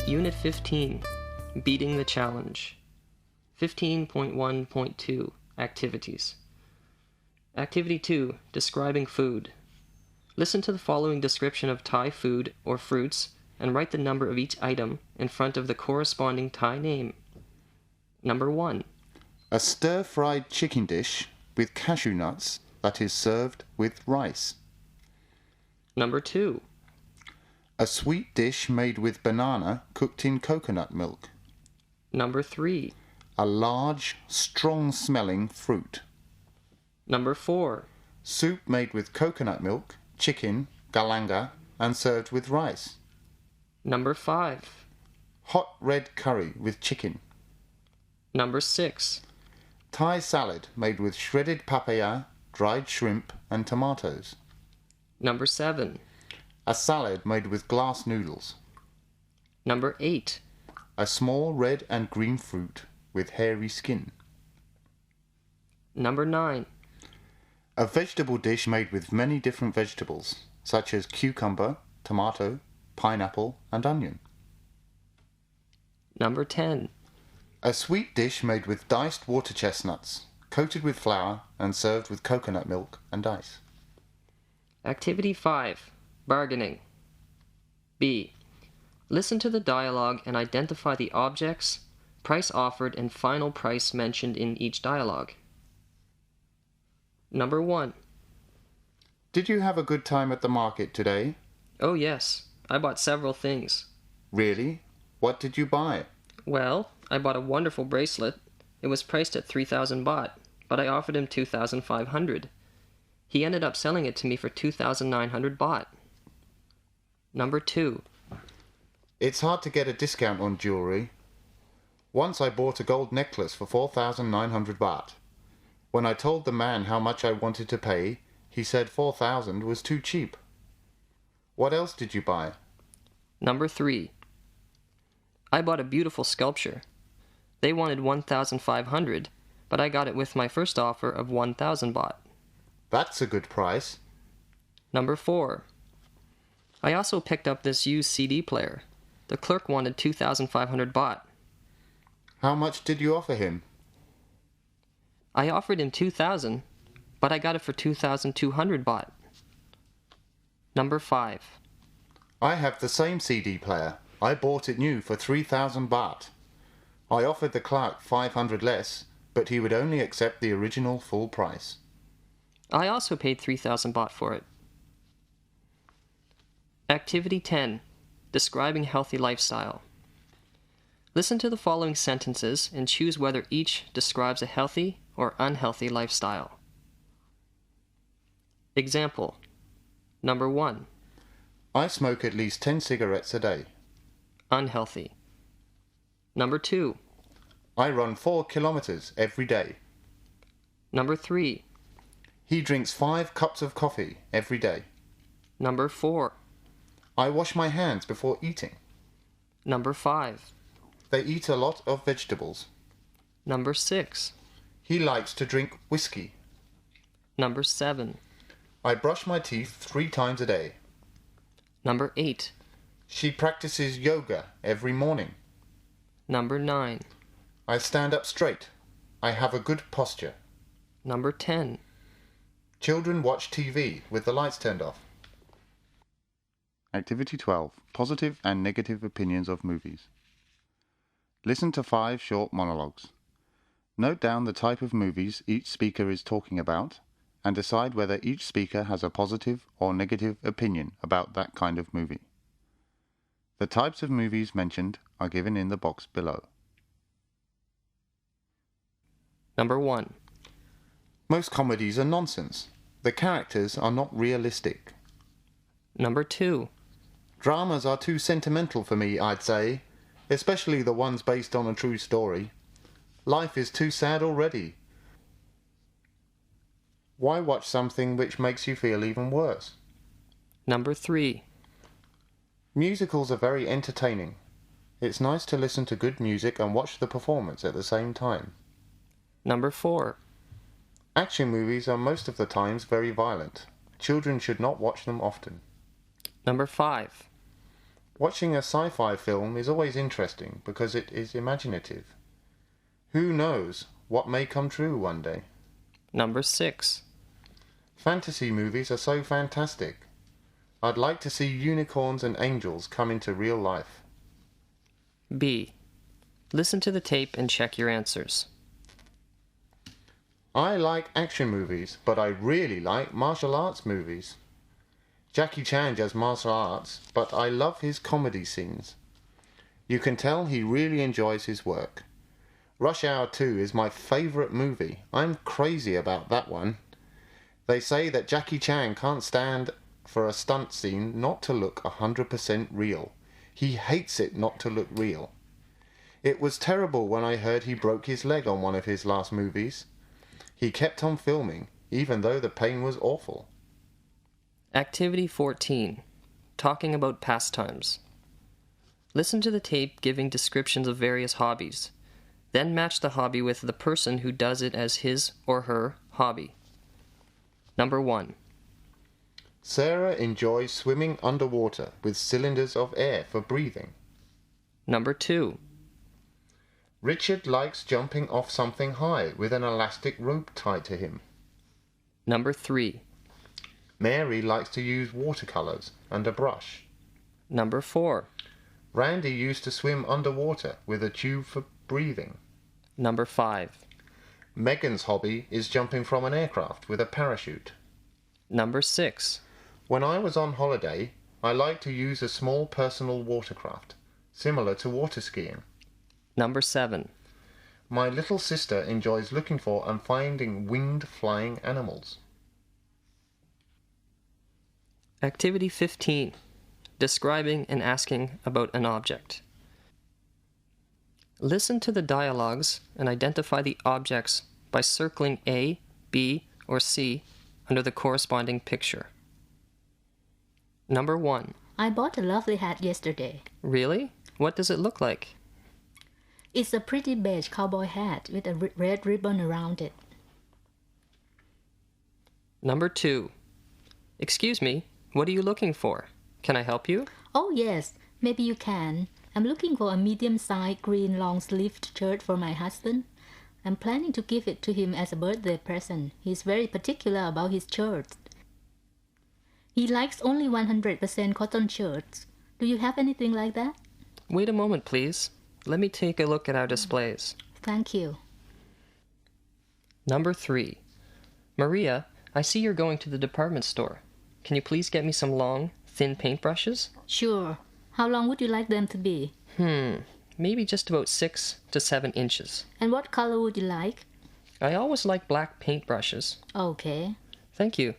Unit 15, Beating the Challenge. 15.1.2, Activities. Activity 2, Describing Food. Listen to the following description of Thai food or fruits and write the number of each item in front of the corresponding Thai name. Number 1. A stir-fried chicken dish with cashew nuts that is served with rice. Number 2. A sweet dish made with banana cooked in coconut milk. Number 3. A large, strong-smelling fruit. Number 4. Soup made with coconut milk, chicken, galanga, and served with rice. Number 5. Hot red curry with chicken. Number 6. Thai salad made with shredded papaya, dried shrimp, and tomatoes. Number 7. A salad made with glass noodles. Number 8. A small red and green fruit with hairy skin. Number 9. A vegetable dish made with many different vegetables, such as cucumber, tomato, pineapple, and onion. Number 10. A sweet dish made with diced water chestnuts, coated with flour and served with coconut milk and ice. Activity 5. Bargaining. B. Listen to the dialogue and identify the objects, price offered, and final price mentioned in each dialogue. Number 1. Did you have a good time at the market today? Oh yes, I bought several things. Really? What did you buy? Well, I bought a wonderful bracelet. It was priced at 3,000 baht, but I offered him 2,500. He ended up selling it to me for 2,900 baht. Number 2. It's hard to get a discount on jewelry. Once I bought a gold necklace for 4,900 baht. When I told the man how much I wanted to pay, he said 4,000 was too cheap. What else did you buy? Number 3. I bought a beautiful sculpture. They wanted 1,500, but I got it with my first offer of 1,000 baht. That's a good price. Number 4. I also picked up this used CD player. The clerk wanted 2,500 baht. How much did you offer him? I offered him 2,000, but I got it for 2,200 baht. Number 5. I have the same CD player. I bought it new for 3,000 baht. I offered the clerk 500 less, but he would only accept the original full price. I also paid 3,000 baht for it. Activity 10. Describing healthy lifestyle. Listen to the following sentences and choose whether each describes a healthy or unhealthy lifestyle. Example. Number 1. I smoke at least 10 cigarettes a day. Unhealthy. Number 2. I run 4 kilometers every day. Number 3. He drinks 5 cups of coffee every day. Number 4. I wash my hands before eating. Number 5. They eat a lot of vegetables. Number 6. He likes to drink whiskey. Number 7. I brush my teeth 3 times a day. Number 8. She practices yoga every morning. Number 9. I stand up straight. I have a good posture. Number 10. Children watch TV with the lights turned off. Activity 12. Positive and negative opinions of movies. Listen to 5 short monologues. Note down the type of movies each speaker is talking about and decide whether each speaker has a positive or negative opinion about that kind of movie. The types of movies mentioned are given in the box below. Number 1. Most comedies are nonsense. The characters are not realistic. Number 2. Dramas are too sentimental for me, I'd say, especially the ones based on a true story. Life is too sad already. Why watch something which makes you feel even worse? Number 3. Musicals are very entertaining. It's nice to listen to good music and watch the performance at the same time. Number 4. Action movies are most of the times very violent. Children should not watch them often. Number 5. Watching a sci-fi film is always interesting because it is imaginative. Who knows what may come true one day? Number 6. Fantasy movies are so fantastic. I'd like to see unicorns and angels come into real life. B. Listen to the tape and check your answers. I like action movies, but I really like martial arts movies. Jackie Chan does martial arts, but I love his comedy scenes. You can tell he really enjoys his work. Rush Hour 2 is my favourite movie. I'm crazy about that one. They say that Jackie Chan can't stand for a stunt scene not to look 100% real. He hates it not to look real. It was terrible when I heard he broke his leg on one of his last movies. He kept on filming, even though the pain was awful. Activity 14. Talking about pastimes. Listen to the tape giving descriptions of various hobbies. Then match the hobby with the person who does it as his or her hobby. Number 1. Sarah enjoys swimming underwater with cylinders of air for breathing. Number 2. Richard likes jumping off something high with an elastic rope tied to him. Number 3. Mary likes to use watercolours and a brush. Number 4. Randy used to swim underwater with a tube for breathing. Number 5. Megan's hobby is jumping from an aircraft with a parachute. Number 6. When I was on holiday, I liked to use a small personal watercraft, similar to water skiing. Number 7. My little sister enjoys looking for and finding winged flying animals. Activity 15. Describing and asking about an object. Listen to the dialogues and identify the objects by circling A, B, or C under the corresponding picture. Number 1. I bought a lovely hat yesterday. Really? What does it look like? It's a pretty beige cowboy hat with a red ribbon around it. Number 2. Excuse me, what are you looking for? Can I help you? Oh yes, maybe you can. I'm looking for a medium-sized green long-sleeved shirt for my husband. I'm planning to give it to him as a birthday present. He's very particular about his shirts. He likes only 100% cotton shirts. Do you have anything like that? Wait a moment, please. Let me take a look at our displays. Thank you. Number 3. Maria, I see you're going to the department store. Can you please get me some long, thin paintbrushes? Sure. How long would you like them to be? Maybe just about 6 to 7 inches. And what color would you like? I always like black paintbrushes. Okay. Thank you.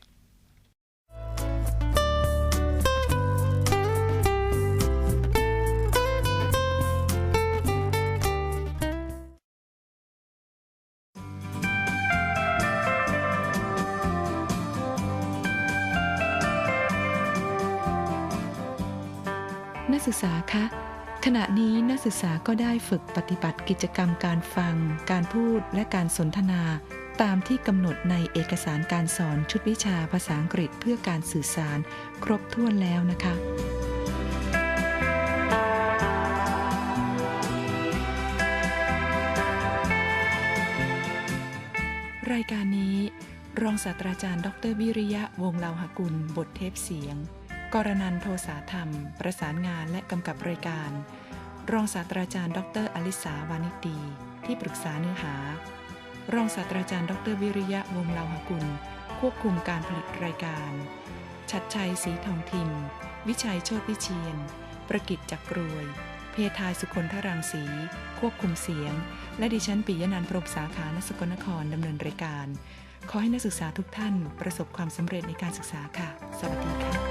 ศึกษาคะขณะนี้นักศึกษาก็ได้ฝึกปฏิบัติกิจกรรมการฟังการพูดและการสนทนาตามที่กำหนดในเอกสารการสอนชุดวิชาภาษาอังกฤษเพื่อการสื่อสารครบถ้วนแล้วนะคะรายการนี้รองศาสตราจารย์ดร.วิริยะวงศ์เลาหกุลบทเทปเสียงกรนันท์โทสาธรรมประสานงานและกำกับรายการรองศาสตราจารย์ดร.อลิสาวานิชดีที่ปรึกษาเนื้อหารองศาสตราจารย์ดร.วิริยะวงศ์เลาหกุลควบคุมการผลิตรายการชัดชัยศรีทองทิมวิชัยโชติวิเชียรประกิตจักรวย เพทายสุคนทรังสีควบคุมเสียงและดิฉันปิยนันท์พรหมสาขา ณ สกลนครดำเนินรายการขอให้นักศึกษาทุกท่านประสบความสำเร็จในการศึกษาค่ะสวัสดีค่ะ